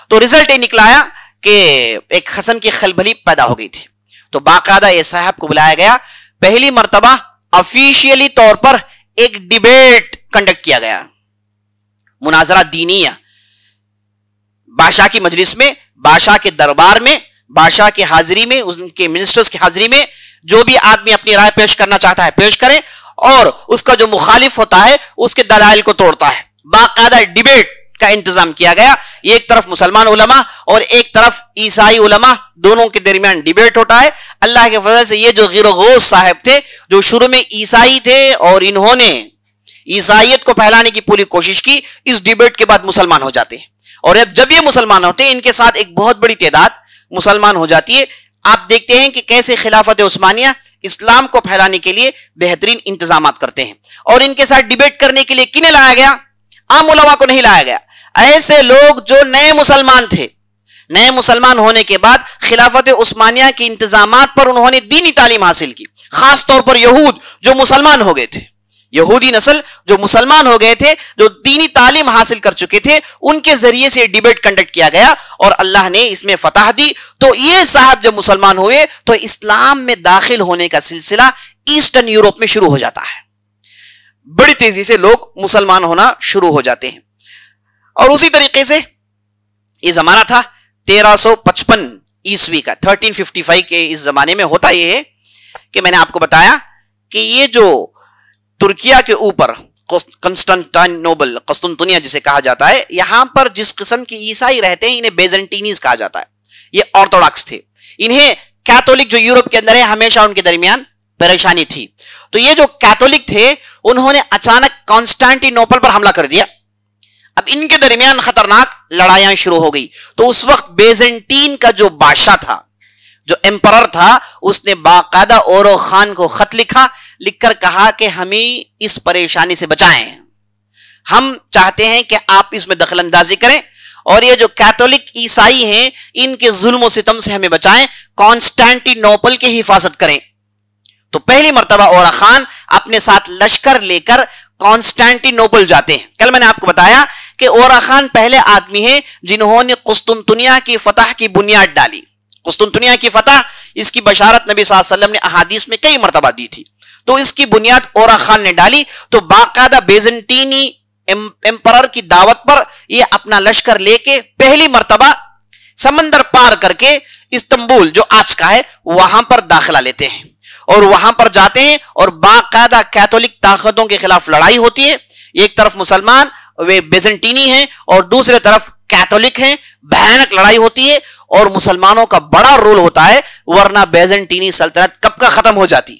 تو رزلٹ یہ نکلایا کہ ایک قسم کی خلبلی پیدا ہو گئی تھی. تو باقاعدہ یہ صاحب کو بلایا گیا، پہلی مرتبہ آفیشیلی طور پر ایک ڈیبیٹ کنڈکٹ کیا گیا، مناظرہ دینیہ، بادشاہ کی مجلس میں، بادشاہ کے دربار میں، بادشاہ کی حاضری میں، ان کے منسٹرز کی حاضری میں. جو بھی آدمی اپنی رائے پیش کرنا چاہتا ہے پیش کرے، اور اس کا جو مخالف ہوتا ہے اس کے دلائل کو توڑتا ہے. باقاعدہ ڈیبیٹ کا انتظام کیا گیا، ایک طرف مسلمان علماء اور ایک طرف عیسائی علماء، دونوں کے درمیان ڈیبیٹ ہوتا ہے. اللہ کے فضل سے یہ جو غیر و غوث صاحب تھے، جو شروع میں عیسائی تھے اور انہوں نے عیسائیت کو پھیلانے کی پوری کوشش کی، اس ڈیبیٹ کے بعد مسلمان ہو جاتے ہیں. اور جب یہ مسلمان ہوتے ہیں، ان کے ساتھ ایک بہت بڑی تعداد مسلمان ہو جاتی ہے. آپ دیکھتے ہیں کہ کیسے خلافت عثمانیہ اسلام کو پھیلانے کے لیے بہترین انتظامات کرتے ہیں. اور ان کے ساتھ ڈیبیٹ کرنے کے لیے کنہیں لایا گیا؟ عام علماء کو نہیں لایا گیا، ایسے لوگ جو نئے مسلمان تھے. نئے مسلمان ہونے کے بعد خلافت عثمانیہ کے انتظامات پر انہوں نے دینی تعلیم حاصل کی، خاص طور پر یہود جو مسلمان ہو گئے تھے، یہودی نسل جو مسلمان ہو گئے تھے، جو دینی تعلیم حاصل کر چکے تھے، ان کے ذریعے سے ڈیبیٹ کنڈکٹ کیا گیا اور اللہ نے اس میں فتح دی. تو یہ صاحب جب مسلمان ہوئے تو اسلام میں داخل ہونے کا سلسلہ ایسٹرن یورپ میں شروع ہو جاتا ہے، بڑی تیزی سے لوگ مسلمان ہونا شروع ہو جاتے ہیں. اور اسی طریقے سے یہ زمانہ تھا 1355 عیسوی کا، 1355 کے اس زمانے میں. ہوتا یہ ہے کہ میں نے آپ کو بتایا کہ یہ جو ترکیہ کے اوپر کنسٹنٹائنوپل، قسطنطنیہ جسے کہا جاتا ہے، یہاں پر جس قسم کے عیسائی رہتے ہیں انہیں بیزنٹینیز کہا جاتا ہے. یہ آرتھوڈاکس تھے، انہیں کیتھولک جو یورپ کے اندر ہے ہمیشہ ان کے درمیان پریشانی تھی. تو یہ جو کیتھولک تھے انہوں نے اچانک کانسٹینٹینوپل پر حملہ کر دیا. اب ان کے درمیان خطرناک لڑائیاں شروع ہو گئی. تو اس وقت بیزنٹین کا جو بادشاہ تھا، جو امپرر تھا، اس نے باقاعدہ اورو خان کو خط لکھ کر کہا کہ ہمیں اس پریشانی سے بچائیں، ہم چاہتے ہیں کہ آپ اس میں دخل اندازی کریں اور یہ جو کیتھولک عیسائی ہیں ان کے ظلم و ستم سے ہمیں بچائیں، کانسٹینٹینوپل کی حفاظت کریں. تو پہلی مرتبہ اورا خان اپنے ساتھ لشکر لے کر کانسٹینٹینوپل جاتے ہیں. کل میں نے آپ کو بتایا کہ اورا خان پہلے آدمی ہیں جنہوں نے قسطنطنیہ کی فتح کی بنیاد ڈالی. قسطنطنیہ کی فتح، اس کی بشارت نبی صلی اللہ علیہ وسلم نے احادیث میں کئی مرتبہ دی تھی، تو اس کی بنیاد اورا خان نے ڈالی. تو باقاعدہ بیزنٹینی امپرر کی دعوت پر یہ اپنا لشکر لے کے پہلی مرتبہ سمندر پار کر کے استنبول جو آج کا ہے وہاں پر داخلہ لیتے ہیں اور وہاں پر جاتے ہیں اور باقاعدہ کیتھولک طاقتوں کے خلاف لڑائی ہوتی ہے. ایک طرف مسلمان وہ بیزنٹینی ہیں اور دوسرے طرف کیتھولک ہیں، بھیانک لڑائی ہوتی ہے اور مسلمانوں کا بڑا رول ہوتا ہے، ورنہ بیزنٹینی سلطنت کب کا ختم ہو جاتی.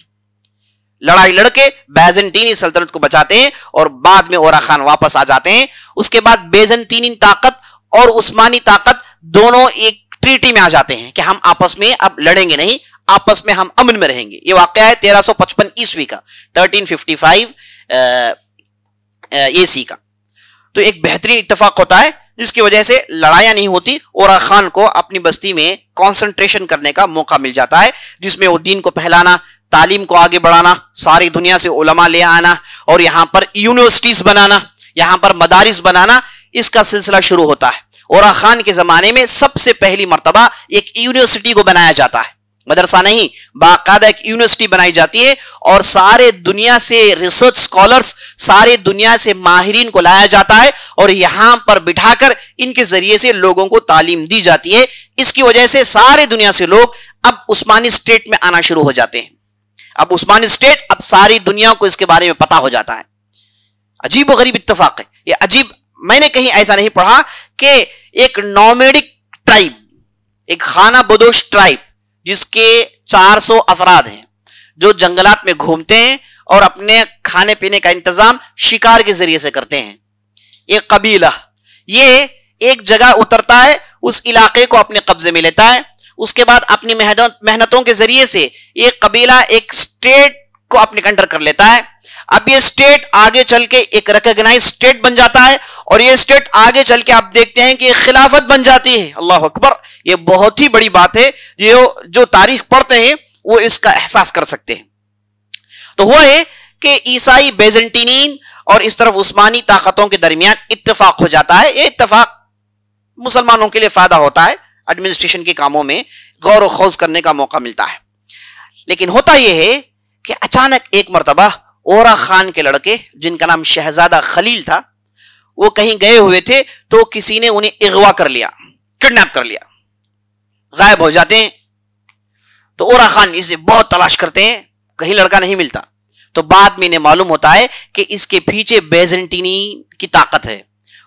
لڑائی لڑ کے بیزنٹینی سلطنت کو بچاتے ہیں اور بعد میں اورا خان واپس آ جاتے ہیں. اس کے بعد بیزنٹینی طاقت اور عثمانی طاقت دونوں ایک ٹریٹی میں آ جاتے ہیں کہ ہم آپس میں اب لڑیں گے نہیں، آپس میں ہم امن میں رہیں گے. یہ واقعہ ہے 1355 عیسوی کا، 1355 عیسوی کا. تو ایک بہترین اتفاق ہوتا ہے جس کی وجہ سے لڑائیاں نہیں ہوتی. اورا خان کو اپنی بستی میں کانسنٹریشن کرنے کا موقع مل جاتا ہے، جس میں وہ دین کو پھیلانا، تعلیم کو آگے بڑھانا، ساری دنیا سے علماء لے آنا اور یہاں پر یونیورسٹیز بنانا، یہاں پر مدارس بنانا، اس کا سلسلہ شروع ہوتا ہے. اورا خان کے زمانے میں سب سے پہلی مرتبہ ایک یونیورسٹی کو بنایا جاتا ہے، مدرسہ نہیں، باقاعدہ ایک یونیورسٹی بنائی جاتی ہے اور سارے دنیا سے ریسرچ سکولرز، سارے دنیا سے ماہرین کو لایا جاتا ہے اور یہاں پر بٹھا کر ان کے ذریعے سے لوگوں کو تعلیم دی جاتی ہے. اس کی وجہ سے سارے دنیا سے لوگ اب عثمانی اسٹیٹ میں آنا شروع ہو جاتے ہیں. اب عثمانی اسٹیٹ، اب ساری دنیا کو اس کے بارے میں پتا ہو جاتا ہے. عجیب و غریب اتفاق ہے یہ. عجیب، میں نے کہیں ایسا نہیں پڑھا کہ ایک نومیڈک ٹرائب، ایک خانہ بدوش ٹرائب جس کے 400 افراد ہیں جو جنگلات میں گھومتے ہیں اور اپنے کھانے پینے کا انتظام شکار کے ذریعے سے کرتے ہیں. ایک قبیلہ یہ ایک جگہ اترتا ہے، اس علاقے کو اپنے قبضے میں لیتا ہے، اس کے بعد اپنی محنتوں کے ذریعے سے ایک قبیلہ ایک سٹیٹ کو اپنے انڈر کر لیتا ہے. اب یہ سٹیٹ آگے چل کے ایک ریکگنائز سٹیٹ بن جاتا ہے، اور یہ سٹیٹ آگے چل کے آپ دیکھتے ہیں کہ ایک خلافت بن جاتی ہے. اللہ اکبر، یہ بہت ہی بڑی بات ہے، یہ جو تاریخ پڑھتے ہیں وہ اس کا احساس کر سکتے ہیں. تو وہ ہے کہ عیسائی بیزنٹینین اور اس طرف عثمانی طاقتوں کے درمیان اتفاق ہو جاتا ہے. یہ اتفاق مسلمانوں کے لیے فائدہ ہوتا ہے، ایڈمنسٹریشن کے کاموں میں غور و خوض کرنے کا موقع ملتا ہے. لیکن ہوتا یہ ہے کہ اچانک ایک مرتبہ اورا خان کے لڑکے جن کا نام شہزادہ خلیل تھا، وہ کہیں گئے ہوئے تھے تو کسی نے انہیں اغوا کر لیا، کڈنیپ کر لیا، غائب ہو جاتے ہیں. تو اورا خان اسے بہت تلاش کرتے ہیں، کہیں لڑکا نہیں ملتا. تو بعد میں انہیں معلوم ہوتا ہے کہ اس کے پیچھے بیزنٹینی کی طاقت ہے،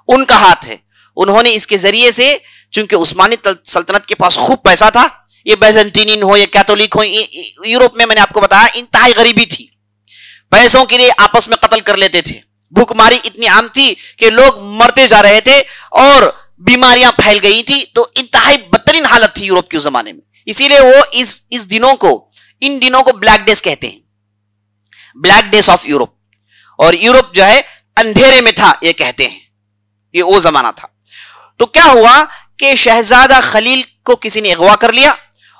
ان کا ہاتھ ہے. انہوں نے اس کے ذریعے سے، چونکہ عثمانی سلطنت کے پاس خوب پیسہ تھا، یہ بیزنٹینین ہو یا کیتھولک ہو، یورپ میں نے آپ کو بتایا انتہائی غریبی تھی، پیسوں کے لیے آپس میں قتل کر لیتے تھے. بھوک ماری اتنی عام تھی کہ لوگ مرتے جا رہے تھے اور بیماریاں پھیل گئی تھی. تو انتہائی بدترین حالت تھی یورپ کے اس زمانے میں. اسی لیے وہ ان دنوں کو بلیک ڈیز کہتے ہیں، بلیک ڈیز آف یورپ. اور یورپ جو ہے اندھیرے میں تھا یہ کہتے ہیں، یہ وہ زمانہ تھا. تو کیا ہوا کہ شہزادہ خلیل کو کسی نے اغوا کر لیا،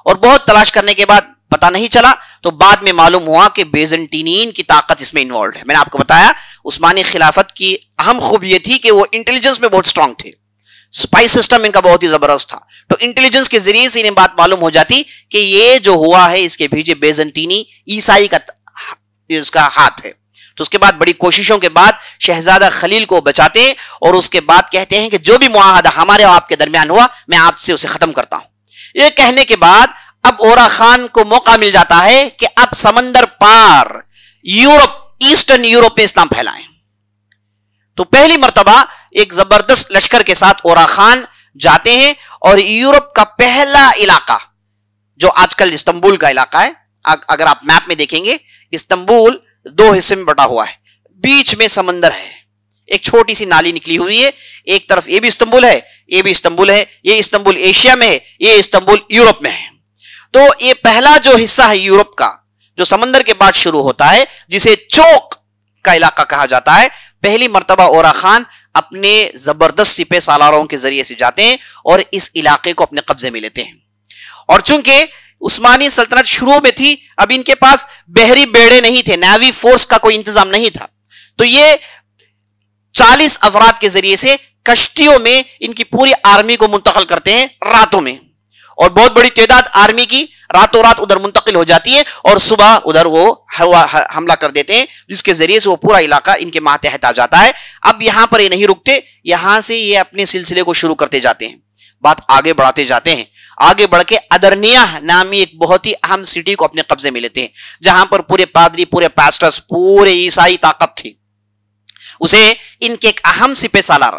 اور بہت تلاش کرنے کے بعد پتہ نہیں چلا. تو بعد میں معلوم ہوا کہ بیزنٹینین کی طاقت اس میں انوالوڈ ہے. میں نے آپ کو بتایا عثمانی خلافت کی اہم خوبی یہ تھی کہ وہ انٹیلیجنس میں بہت سٹرونگ تھے، سپائی سسٹم ان کا بہت ہی زبردست تھا. تو انٹیلیجنس کے ذریعے سے انہیں بات معلوم ہو جاتی کہ یہ جو ہوا ہے اس کے پیچھے بیزنٹینی عیسائی کا اس کا ہاتھ ہے. تو اس کے بعد بڑی کوششوں کے بعد شہزادہ خلیل کو بچاتے ہیں، اور اس کے بعد کہتے ہیں کہ جو بھی معاہدہ ہمارے اور آپ کے درمیان ہوا میں آپ سے اسے ختم کرتا ہوں. یہ کہنے کے بعد اب اورا خان کو موقع مل جاتا ہے کہ اب سمندر پار یورپ، ایسٹرن یورپ میں اسلام پھیلائیں. تو پہلی مرتبہ ایک زبردست لشکر کے ساتھ اورا خان جاتے ہیں، اور یورپ کا پہلا علاقہ جو آج کل استنبول کا علاقہ ہے، اگر آپ میپ میں دیکھیں گے استنبول 2 حصے میں بٹا ہوا ہے، بیچ میں سمندر ہے، ایک چھوٹی سی نالی نکلی ہوئی ہے، ایک طرف یہ بھی استنبول ہے، یہ بھی استنبول ہے، یہ استنبول ایشیا میں ہے، یہ استنبول یورپ میں ہے. تو یہ پہلا جو حصہ ہے یورپ کا جو سمندر کے بعد شروع ہوتا ہے، جسے چوک کا علاقہ کہا جاتا ہے، پہلی مرتبہ اورا خان اپنے زبردست سپہ سالاروں کے ذریعے سے جاتے ہیں اور اس علاقے کو اپنے قبضے میں لیتے ہیں. اور چونکہ عثمانی سلطنت شروع میں تھی، اب ان کے پاس بحری بیڑے نہیں تھے، نیوی فورس کا کوئی انتظام نہیں تھا. تو یہ 40 افراد کے ذریعے سے کشتیوں میں ان کی پوری آرمی کو منتقل کرتے ہیں راتوں میں، اور بہت بڑی تعداد آرمی کی راتوں رات ادھر منتقل ہو جاتی ہے، اور صبح ادھر وہ حملہ کر دیتے ہیں، جس کے ذریعے سے وہ پورا علاقہ ان کے ماتحت آ جاتا ہے. اب یہاں پر یہ نہیں رکتے، یہاں سے یہ اپنے سلسلے کو شروع کرتے جاتے ہیں، بات آگے بڑھاتے جاتے ہیں. آگے بڑھ کے ادرنیہ نامی ایک بہت ہی اہم سٹی کو اپنے قبضے میں لیتے ہیں، جہاں پر پورے پادری، پورے پاسٹرز، پورے عیسائی طاقت تھی. اسے ان کے ایک اہم سپہ سالار،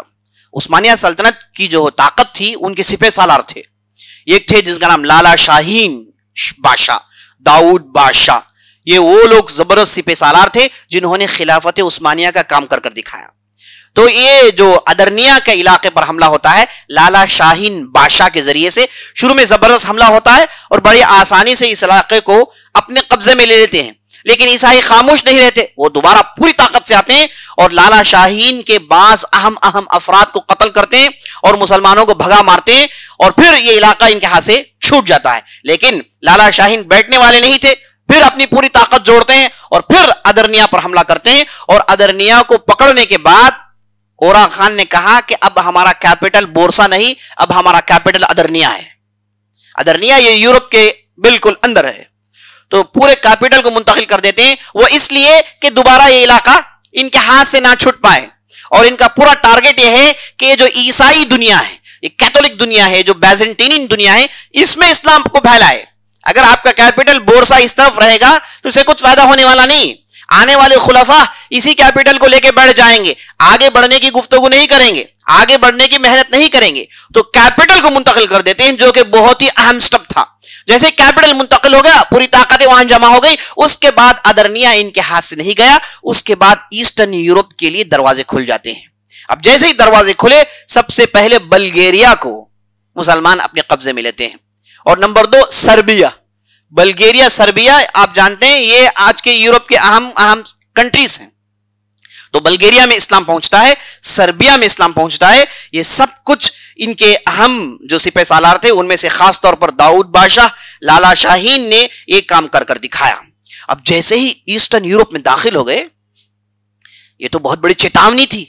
عثمانیہ سلطنت کی جو طاقت تھی ان کے سپہ سالار تھے. ایک تھے جس کا نام لالا شاہین بادشاہ، داؤد بادشاہ. یہ وہ لوگ زبردست سپہ سالار تھے جنہوں نے خلافت عثمانیہ کا کام کر دکھایا. تو یہ جو ادرنیہ کے علاقے پر حملہ ہوتا ہے لالا شاہین بادشاہ کے ذریعے سے، شروع میں زبردست حملہ ہوتا ہے اور بڑی آسانی سے اس علاقے کو اپنے قبضے میں لے لیتے ہیں. لیکن عیسائی خاموش نہیں رہتے، وہ دوبارہ پوری طاقت سے آتے ہیں اور لالا شاہین کے بعض اہم افراد کو قتل کرتے ہیں اور مسلمانوں کو بھگا مارتے ہیں، اور پھر یہ علاقہ ان کے ہاتھ سے چھوٹ جاتا ہے. لیکن لالا شاہین بیٹھنے والے نہیں تھے، پھر اپنی پوری طاقت جوڑتے ہیں اور پھر ادرنیہ پر حملہ کرتے ہیں. اور ادرنیہ کو پکڑنے کے بعد اورا خان نے کہا کہ اب ہمارا کیپٹل بورسا نہیں، اب ہمارا کیپٹل ادرنیہ ہے. ادرنیہ یہ یورپ کے بالکل اندر ہے. تو پورے کیپٹل کو منتقل کر دیتے ہیں، وہ اس لیے کہ دوبارہ یہ علاقہ ان کے ہاتھ سے نہ چھوٹ پائے. اور ان کا پورا ٹارگٹ یہ ہے کہ یہ جو عیسائی دنیا ہے، یہ کیتھولک دنیا ہے، جو بیزنٹینین دنیا ہے، اس میں اسلام کو پھیلائے. اگر آپ کا کیپٹل بورسا اس طرف رہے گا تو اسے کچھ فائدہ ہونے والا نہیں. آنے والے خلفاء اسی کیپٹل کو لے کے بیٹھ جائیں گے، آگے بڑھنے کی گفتگو نہیں کریں گے. آگے بڑھنے کی محنت نہیں کریں گے تو کیپٹل کو منتقل کر دیتے ہیں، جو کہ بہت ہی اہم سٹیپ تھا. جیسے کیپٹل منتقل ہو گیا، پوری طاقتیں وہاں جمع ہو گئی، اس کے بعد ادرنیا ان کے ہاتھ سے نہیں گیا، اس کے بعد ایسٹرن یورپ کے لیے دروازے کھل جاتے ہیں. اب جیسے ہی دروازے کھلے، سب سے پہلے بلگیریا کو مسلمان اپنے قبضے میں لیتے ہیں، اور نمبر 2 سربیا. بلگیریا، سربیا آپ جانتے ہیں یہ آج کے یورپ کے اہم کنٹریز ہیں. تو بلگیریا میں اسلام پہنچتا ہے، سربیا میں اسلام پہنچتا ہے. یہ سب کچھ ان کے اہم جو سپہ سالار تھے ان میں سے خاص طور پر داؤد بادشاہ، لالا شاہین نے ایک کام کر دکھایا. اب جیسے ہی ایسٹرن یورپ میں داخل ہو گئے، یہ تو بہت بڑی چیتاونی تھی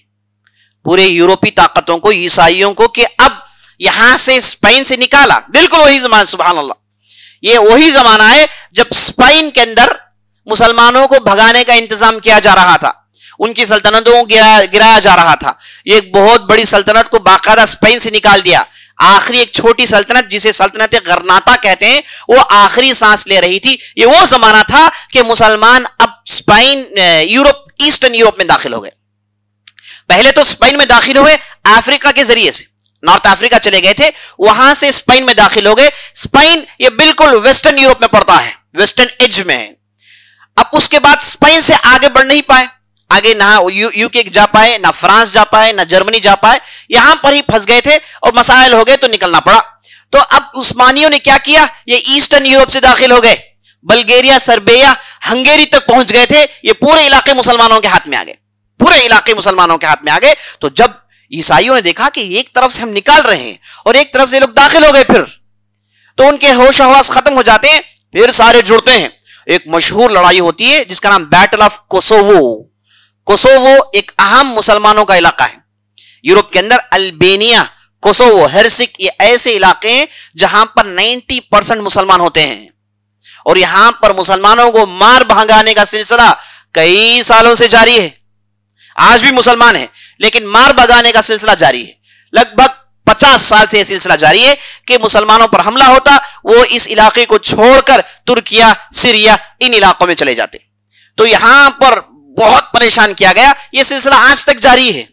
پورے یورپی طاقتوں کو، عیسائیوں کو، کہ اب یہاں سے اسپین سے نکالا. بالکل وہی زمانہ، سبحان اللہ، یہ وہی زمانہ ہے جب اسپین کے اندر مسلمانوں کو بھگانے کا انتظام کیا جا رہا تھا، ان کی سلطنتوں کو گرایا جا رہا تھا. یہ ایک بہت بڑی سلطنت کو باقاعدہ اسپین سے نکال دیا. آخری ایک چھوٹی سلطنت جسے سلطنت غرناطہ کہتے ہیں، وہ آخری سانس لے رہی تھی. یہ وہ زمانہ تھا کہ مسلمان اب اسپین، یورپ، ایسٹرن یورپ میں داخل ہو گئے. پہلے تو اسپین میں داخل ہوئے افریقہ کے ذریعے سے، نارتھ افریقہ چلے گئے تھے، وہاں سے اسپین میں داخل ہو گئے. اسپین یہ بالکل ویسٹرن یورپ میں پڑتا ہے، ویسٹرن ایج میں ہے. اب اس کے بعد اسپین سے آگے بڑھ نہیں پائے، آگے نہ یو کے جا پائے، نہ فرانس جا پائے، نہ جرمنی جا پائے، یہاں پر ہی پھنس گئے تھے اور مسائل ہو گئے تو نکلنا پڑا. تو اب عثمانیوں نے کیا کیا، یہ ایسٹرن یورپ سے داخل ہو گئے، بلگیریا، سربیا، ہنگیری تک پہنچ گئے تھے. یہ پورے علاقے مسلمانوں کے ہاتھ میں آ گئے، پورے علاقے مسلمانوں کے ہاتھ میں آ گئے. تو جب عیسائیوں نے دیکھا کہ ایک طرف سے ہم نکال رہے ہیں اور ایک طرف سے لوگ داخل ہو گئے، پھر تو ان کے ہوش و حواس ختم ہو جاتے ہیں، پھر سارے جڑتے ہیں. ایک مشہور لڑائی ہوتی ہے جس کا نام بیٹل آف کوسوو. کوسوو ایک اہم مسلمانوں کا علاقہ ہے یورپ کے اندر. البینیا، کوسوو، ہرسک، یہ ایسے علاقے ہیں جہاں پر 90% مسلمان ہوتے ہیں، اور یہاں پر مسلمانوں کو مار بھگانے کا سلسلہ کئی سالوں سے جاری ہے. آج بھی مسلمان ہیں لیکن مار بھگانے کا سلسلہ جاری ہے. لگ بھگ 50 سال سے یہ سلسلہ جاری ہے کہ مسلمانوں پر حملہ ہوتا، وہ اس علاقے کو چھوڑ کر ترکیہ، سیریا، ان علاقوں میں چلے جاتے. تو یہاں پر بہت پریشان کیا گیا. یہ سلسلہ آج تک جاری ہے.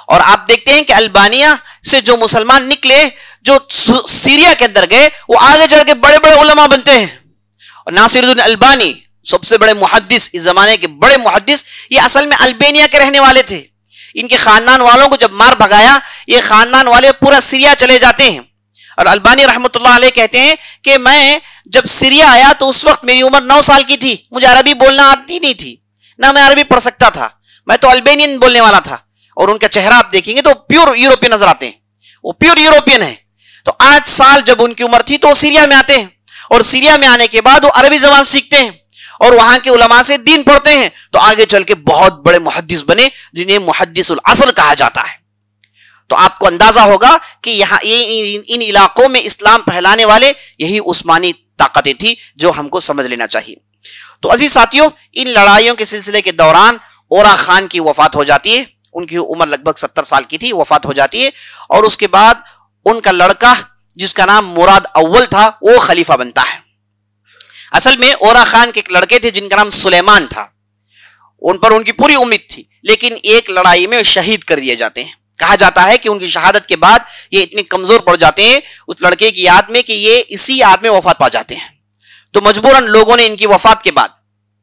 اور آپ دیکھتے ہیں کہ البانیہ سے جو مسلمان نکلے، جو سیریا کے اندر گئے، وہ آگے چڑھ کے بڑے بڑے علماء بنتے ہیں. اور ناصر الدین البانی، سب سے بڑے محدث، اس زمانے کے بڑے محدث، یہ اصل میں البانیہ کے رہنے والے تھے. ان کے خاندان والوں کو جب مار بھگایا، یہ خاندان والے پورا سیریا چلے جاتے ہیں. اور البانی رحمۃ اللہ علیہ کہتے ہیں کہ میں جب سیریا آیا تو اس وقت میری عمر 9 سال کی تھی، مجھے عربی بولنا آتی نہیں تھی، نہ میں عربی پڑھ سکتا تھا، میں تو البینین بولنے والا تھا. اور ان کا چہرہ آپ دیکھیں گے تو پیور یورپین نظر آتے ہیں، وہ پیور یورپین ہیں. تو 8 سال جب ان کی عمر تھی تو وہ سیریا میں آتے ہیں، اور سیریا میں آنے کے بعد وہ عربی زبان سیکھتے ہیں اور وہاں کے علماء سے دین پڑھتے ہیں. تو آگے چل کے بہت بڑے محدث بنے جنہیں محدث العصر کہا جاتا ہے. تو آپ کو اندازہ ہوگا کہ یہاں ان علاقوں میں اسلام پھیلانے والے یہی عثمانی طاقتیں تھی، جو ہم کو سمجھ لینا چاہیے. تو عزیز ساتھیوں، ان لڑائیوں کے سلسلے کے دوران اورا خان کی وفات ہو جاتی ہے. ان کی عمر لگ بھگ 70 سال کی تھی، وفات ہو جاتی ہے. اور اس کے بعد ان کا لڑکا جس کا نام مراد اول تھا، وہ خلیفہ بنتا ہے. اصل میں اورا خان کے ایک لڑکے تھے جن کا نام سلیمان تھا، ان پر ان کی پوری امید تھی، لیکن ایک لڑائی میں شہید کر دیے جاتے ہیں. کہا جاتا ہے کہ ان کی شہادت کے بعد یہ اتنے کمزور پڑ جاتے ہیں اس لڑکے کی یاد میں کہ یہ اسی یاد میں وفات پا جاتے ہیں. تو مجبوراً لوگوں نے ان کی وفات کے بعد،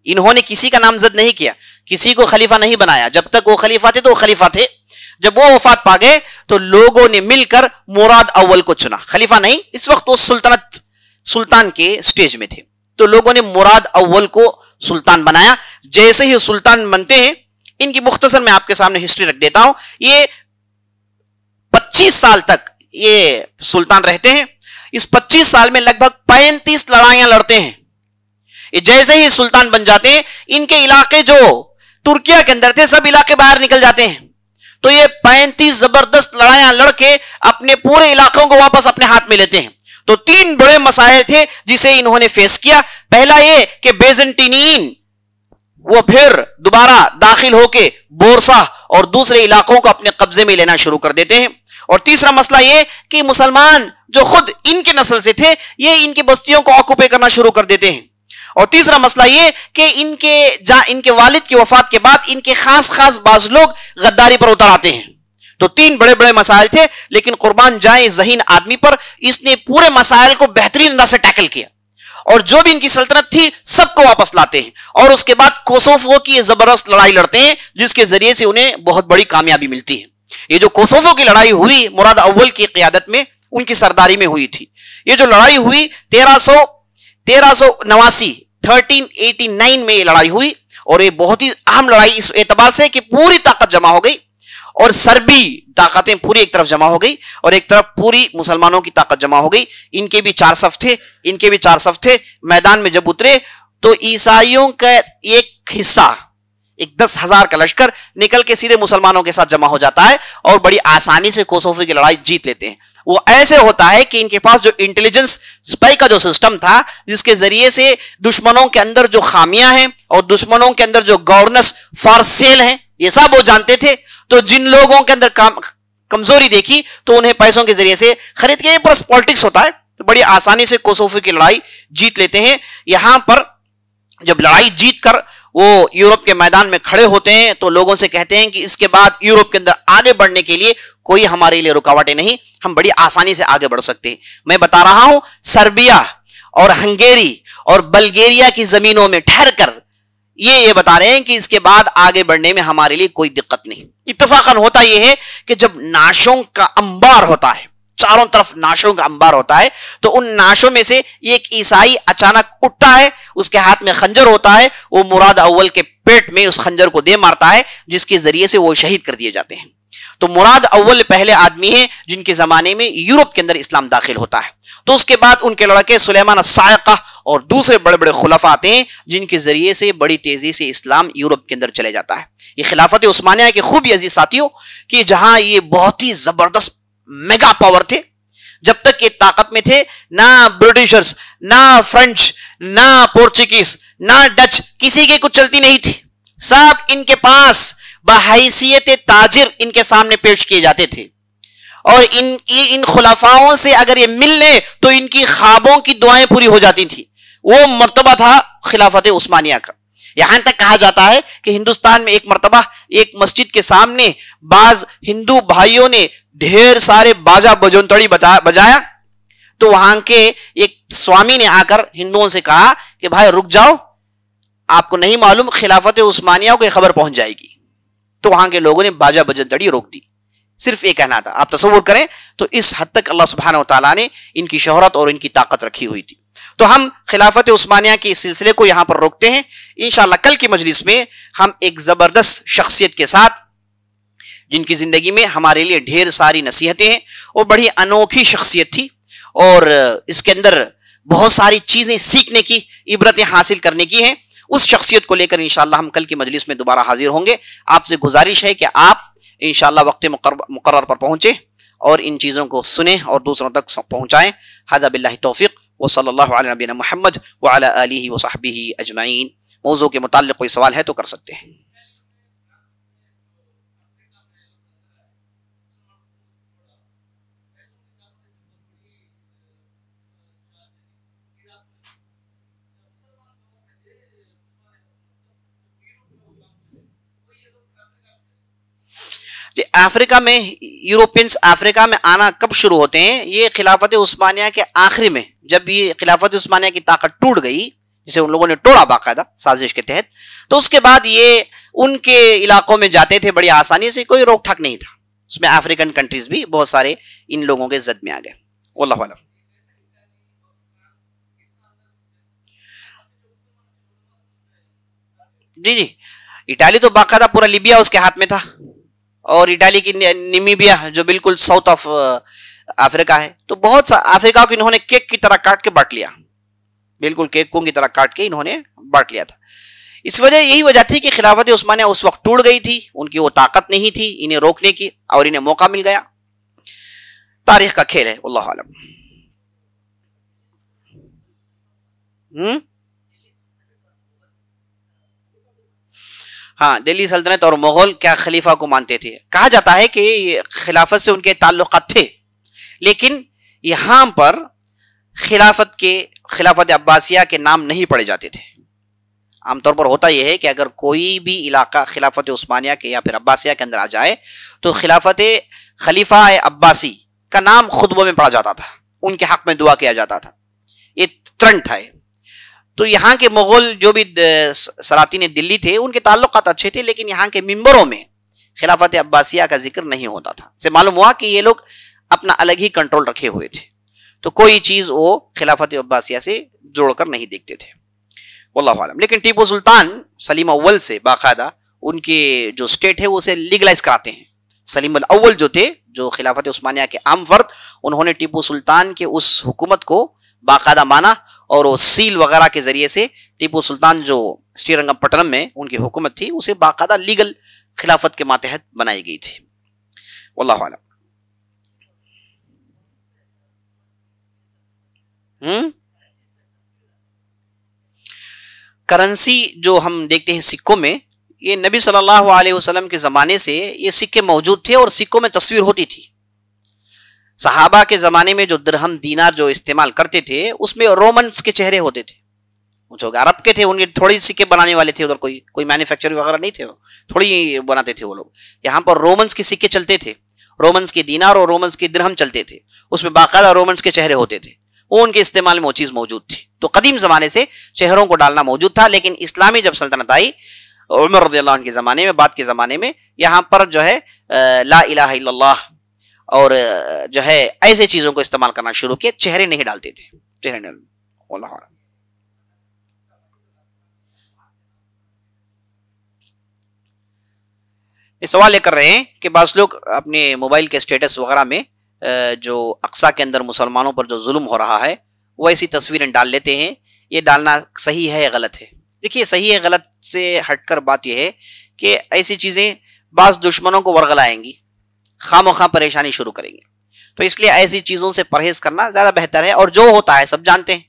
انہوں نے کسی کا نامزد نہیں کیا، کسی کو خلیفہ نہیں بنایا. جب تک وہ خلیفہ تھے تو وہ خلیفہ تھے. جب وہ وفات پا گئے تو لوگوں نے مل کر مراد اول کو چنا. خلیفہ نہیں، اس وقت وہ سلطان کے سٹیج میں تھے، تو لوگوں نے مراد اول کو سلطان بنایا. جیسے ہی سلطان بنتے ہیں، ان کی مختصر میں آپ کے سامنے ہسٹری رکھ دیتا ہوں. یہ 25 سال تک یہ سلطان رہتے ہیں. اس 25 سال میں لگ بھگ 35 لڑائیاں لڑتے ہیں. یہ جیسے ہی سلطان بن جاتے ہیں، ان کے علاقے جو ترکیہ کے اندر تھے سب علاقے باہر نکل جاتے ہیں. تو یہ 35 زبردست لڑائیاں لڑ کے اپنے پورے علاقوں کو واپس اپنے ہاتھ میں لیتے ہیں. تو 3 بڑے مسائل تھے جسے انہوں نے فیس کیا. پہلا یہ کہ بیزنٹینین وہ پھر دوبارہ داخل ہو کے بورسا اور دوسرے علاقوں کو اپنے قبضے میں لینا شروع کر دیتے ہیں. اور تیسرا مسئلہ یہ کہ مسلمان جو خود ان کے نسل سے تھے، یہ ان کی بستیوں کو آکوپے کرنا شروع کر دیتے ہیں. اور تیسرا مسئلہ یہ کہ ان کے والد کی وفات کے بعد ان کے خاص بعض لوگ غداری پر اتر آتے ہیں. تو 3 بڑے بڑے مسائل تھے، لیکن قربان جائیں ذہین آدمی پر، اس نے پورے مسائل کو بہترین انداز سے ٹیکل کیا، اور جو بھی ان کی سلطنت تھی سب کو واپس لاتے ہیں، اور اس کے بعد کوسوفو کی زبردست لڑائی لڑتے ہیں جس کے ذریعے سے انہیں بہت بڑی کامیابی ملتی ہے۔ یہ جو کوسوفو کی لڑائی ہوئی مراد اول کی قیادت میں، ان کی سرداری میں ہوئی تھی۔ یہ جو لڑائی ہوئی 1389 میں یہ لڑائی ہوئی، اور یہ بہت ہی اہم لڑائی اس اعتبار سے کہ پوری طاقت جمع ہو گئی، اور سربی طاقتیں پوری ایک طرف جمع ہو گئی، اور ایک طرف پوری مسلمانوں کی طاقت جمع ہو گئی۔ ان کے بھی 4 صف تھے، ان کے بھی 4 صف تھے۔ میدان میں جب اترے تو عیسائیوں کا ایک حصہ، ایک 10,000 کا لشکر نکل کے سیدھے مسلمانوں کے ساتھ جمع ہو جاتا ہے، اور بڑی آسانی سے کوسوفو کی لڑائی جیت لیتے ہیں۔ وہ ایسے ہوتا ہے کہ ان کے پاس جو انٹیلیجنس سپائی کا جو سسٹم تھا، جس کے ذریعے سے دشمنوں کے اندر جو خامیاں ہیں اور دشمنوں کے اندر جو گورننس فار سیل ہیں، یہ سب وہ جانتے تھے۔ تو جن لوگوں کے اندر کمزوری دیکھی تو انہیں پیسوں کے ذریعے سے خرید کے، پلس پالیٹکس ہوتا ہے، تو بڑی آسانی سے کوسوفو کی لڑائی جیت لیتے ہیں۔ یہاں پر جب لڑائی جیت کر وہ یورپ کے میدان میں کھڑے ہوتے ہیں تو لوگوں سے کہتے ہیں کہ اس کے بعد یورپ کے اندر آگے بڑھنے کے لیے کوئی ہمارے لیے رکاوٹیں نہیں، ہم بڑی آسانی سے آگے بڑھ سکتے ہیں۔ میں بتا رہا ہوں سربیا اور ہنگیری اور بلگیریا کی زمینوں میں ٹھہر کر یہ بتا رہے ہیں کہ اس کے بعد آگے بڑھنے میں ہمارے لیے کوئی دقت نہیں۔ اتفاقاً ہوتا یہ ہے کہ جب نعشوں کا انبار ہوتا ہے، چاروں طرف نعشوں کا انبار ہوتا ہے، تو ان نعشوں میں سے ایک عیسائی اچانک اٹھتا ہے، اس کے ہاتھ میں خنجر ہوتا ہے، وہ مراد اول کے پیٹ میں اس خنجر کو دے مارتا ہے، جس کے ذریعے سے وہ شہید کر دیے جاتے ہیں۔ تو مراد اول پہلے آدمی ہیں جن کے زمانے میں یورپ کے اندر اسلام داخل ہوتا ہے۔ تو اس کے بعد ان کے لڑکے سلیمان الصاعقہ اور دوسرے بڑے بڑے خلفاء آتے ہیں، جن کے ذریعے سے بڑی تیزی سے اسلام یورپ کے اندر چلے جاتا ہے۔ یہ خلافت عثمانیہ کی خوبی عزیز ساتھیوں کہ جہاں یہ بہت ہی زبردست میگا پاور تھے، جب تک یہ طاقت میں تھے، نہ برٹشرز، نہ فرینچ، نہ پورچگیز، نہ ڈچ، کسی کی کچھ چلتی نہیں تھی۔ سب ان کے پاس بحیثیت تاجر ان کے سامنے پیش کیے جاتے تھے، اور ان خلفاؤں سے اگر یہ مل لے تو ان کی خوابوں کی دعائیں پوری ہو جاتی تھی۔ وہ مرتبہ تھا خلافت عثمانیہ کا۔ یہاں تک کہا جاتا ہے کہ ہندوستان میں ایک مرتبہ ایک مسجد کے سامنے بعض ہندو بھائیوں نے ڈھیر سارے باجا بجونتڑی بجایا، تو وہاں کے ایک سوامی نے آ کر ہندوؤں سے کہا کہ بھائی رک جاؤ، آپ کو نہیں معلوم خلافت عثمانیہ کو یہ خبر پہنچ جائے گی۔ تو وہاں کے لوگوں نے باجا بجونتڑی روک دی، صرف یہ کہنا تھا۔ آپ تصور کریں تو اس حد تک اللہ سبحانہ وتعالیٰ نے ان کی شہرت اور ان کی طاقت رکھی ہوئی تھی۔ تو ہم خلافت عثمانیہ کے اس سلسلے کو یہاں پر روکتے ہیں۔ انشاءاللہ کل کی مجلس میں ہم ایک زبردست شخصیت کے ساتھ، جن کی زندگی میں ہمارے لیے ڈھیر ساری نصیحتیں ہیں، اور بڑی انوکھی شخصیت تھی، اور اس کے اندر بہت ساری چیزیں سیکھنے کی، عبرتیں حاصل کرنے کی ہیں، اس شخصیت کو لے کر انشاءاللہ ہم کل کی مجلس میں دوبارہ حاضر ہوں گے۔ آپ سے گزارش ہے کہ آپ انشاءاللہ وقت مقرر پر پہنچیں اور ان چیزوں کو سنیں اور دوسروں تک پہنچائیں۔ ھذا باللہ توفیق وصلی اللہ علی نبینا محمد وعلی آلہ وصحبہ اجمعین۔ موضوع کے متعلق کوئی سوال ہے تو کر سکتے ہیں۔ افریقہ میں یورپینس افریقہ میں آنا کب شروع ہوتے ہیں؟ یہ خلافت عثمانیہ کے آخری میں، جب یہ خلافت عثمانیہ کی طاقت ٹوٹ گئی، جسے ان لوگوں نے توڑا باقاعدہ سازش کے تحت، تو اس کے بعد یہ ان کے علاقوں میں جاتے تھے بڑی آسانی سے، کوئی روک ٹھاک نہیں تھا۔ اس میں افریقن کنٹریز بھی بہت سارے ان لوگوں کے زد میں آ گئے۔ واللہ اعلم۔ جی اٹالی تو باقاعدہ پورا لیبیا اس کے ہاتھ میں تھا، اور اٹالی کی نیمیبیا جو بالکل ساؤتھ آف افریقہ ہے، تو بہت سا افریقہ کو انہوں نے کیک کی طرح کاٹ کے بانٹ لیا، بالکل کیکوں کی طرح کاٹ کے انہوں نے بانٹ لیا تھا۔ اس وجہ یہی وجہ تھی کہ خلافت عثمانیہ اس وقت ٹوٹ گئی تھی، ان کی وہ طاقت نہیں تھی انہیں روکنے کی، اور انہیں موقع مل گیا۔ تاریخ کا کھیل ہے، واللہ اعلم۔ ہاں، دہلی سلطنت اور مغول کیا خلیفہ کو مانتے تھے؟ کہا جاتا ہے کہ خلافت سے ان کے تعلقات تھے، لیکن یہاں پر خلافت عباسیہ کے نام نہیں پڑے جاتے تھے۔ عام طور پر ہوتا یہ ہے کہ اگر کوئی بھی علاقہ خلافت عثمانیہ کے یا پھر عباسیہ کے اندر آ جائے تو خلافت خلیفہ عباسی کا نام خطبوں میں پڑھا جاتا تھا، ان کے حق میں دعا کیا جاتا تھا، یہ ٹرینڈ تھا۔ تو یہاں کے مغول جو بھی سلاطین دلی تھے ان کے تعلقات اچھے تھے، لیکن یہاں کے ممبروں میں خلافت عباسیہ کا ذکر نہیں ہوتا تھا۔ سے معلوم ہوا کہ یہ لوگ اپنا الگ ہی کنٹرول رکھے ہوئے تھے، تو کوئی چیز وہ خلافت عباسیہ سے جوڑ کر نہیں دیکھتے تھے، واللہ عالم۔ لیکن ٹیپو سلطان سلیم اول سے باقاعدہ ان کے جو اسٹیٹ ہے وہ اسے لیگلائز کراتے ہیں۔ سلیم الاول جو تھے، جو خلافت عثمانیہ کے عام فرد، انہوں نے ٹیپو سلطان کے اس حکومت کو باقاعدہ مانا، اور وہ سیل وغیرہ کے ذریعے سے ٹیپو سلطان جو سری رنگم پٹنم میں ان کی حکومت تھی اسے باقاعدہ لیگل خلافت کے ماتحت بنائی گئی تھی، واللہ عالم۔ کرنسی جو ہم دیکھتے ہیں سکوں میں، یہ نبی صلی اللہ علیہ وسلم کے زمانے سے یہ سکے موجود تھے اور سکوں میں تصویر ہوتی تھی۔ صحابہ کے زمانے میں جو درہم دینار جو استعمال کرتے تھے اس میں رومنز کے چہرے ہوتے تھے، جو عرب کے تھے ان کے تھوڑی سکے بنانے والے تھے، ادھر کوئی مینوفیکچرنگ وغیرہ نہیں تھے، تھوڑی بناتے تھے وہ لوگ۔ یہاں پر رومنز کے سکے چلتے تھے، رومنز کے دینار اور رومنز کے درہم چلتے تھے، اس میں باقاعدہ رومنز کے چہرے ہوتے تھے، وہ ان کے استعمال میں وہ چیز موجود تھی۔ تو قدیم زمانے سے چہروں کو ڈالنا موجود تھا، لیکن اسلامی جب سلطنت آئی عمر رضی اللہ عنہ کے زمانے میں، بعد کے زمانے میں یہاں پر جو ہے لا الہ الا اللہ اور جو ہے ایسے چیزوں کو استعمال کرنا شروع کیا، چہرے نہیں ڈالتے تھے، چہرے نہیں۔ اللہ عالم۔ یہ سوال لے کر رہے ہیں کہ بعض لوگ اپنے موبائل کے اسٹیٹس وغیرہ میں جو اقصی کے اندر مسلمانوں پر جو ظلم ہو رہا ہے وہ ایسی تصویریں ڈال لیتے ہیں، یہ ڈالنا صحیح ہے یا غلط ہے؟ دیکھیے، صحیح ہے غلط سے ہٹ کر بات یہ ہے کہ ایسی چیزیں بعض دشمنوں کو ورغلائیں گی، خام و خواہ پریشانی شروع کریں گے، تو اس لیے ایسی چیزوں سے پرہیز کرنا زیادہ بہتر ہے۔ اور جو ہوتا ہے سب جانتے ہیں،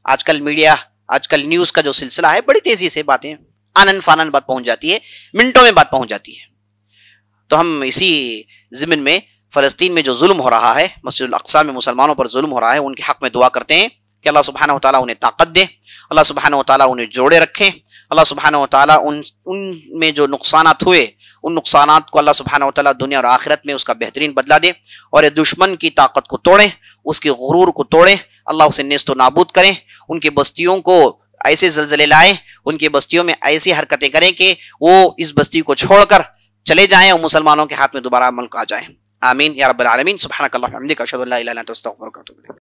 آج کل میڈیا، آج کل نیوز کا جو سلسلہ ہے بڑی تیزی سے باتیں آنن فانن بات پہنچ جاتی ہے، منٹوں میں بات پہنچ جاتی ہے۔ تو ہم اسی ضمن میں فلسطین میں جو ظلم ہو رہا ہے، مسجد الاقصی میں مسلمانوں پر ظلم ہو رہا ہے، ان کے حق میں دعا کرتے ہیں کہ اللہ سبحانہ و تعالیٰ انہیں طاقت دے، اللہ سبحانہ و تعالیٰ انہیں جوڑے رکھیں، اللہ سبحانہ و تعالیٰ ان میں جو نقصانات ہوئے ان نقصانات کو اللہ سبحانہ و تعالیٰ دنیا اور آخرت میں اس کا بہترین بدلہ دے، اور یہ دشمن کی طاقت کو توڑیں، اس کے غرور کو توڑیں، اللہ اسے نیست و نابود کریں، ان کی بستیوں کو ایسے زلزلے لائیں، ان کی بستیوں میں ایسی حرکتیں کریں کہ وہ اس بستی کو چھوڑ کر چلے جائیں اور مسلمانوں کے ہاتھ میں دوبارہ ملک آ جائیں۔ آمین یا رب العالمین۔ سبحانک اللہم و بحمدک، اشہد ان لا الہ الا انت، استغفرک و اتوب الیک۔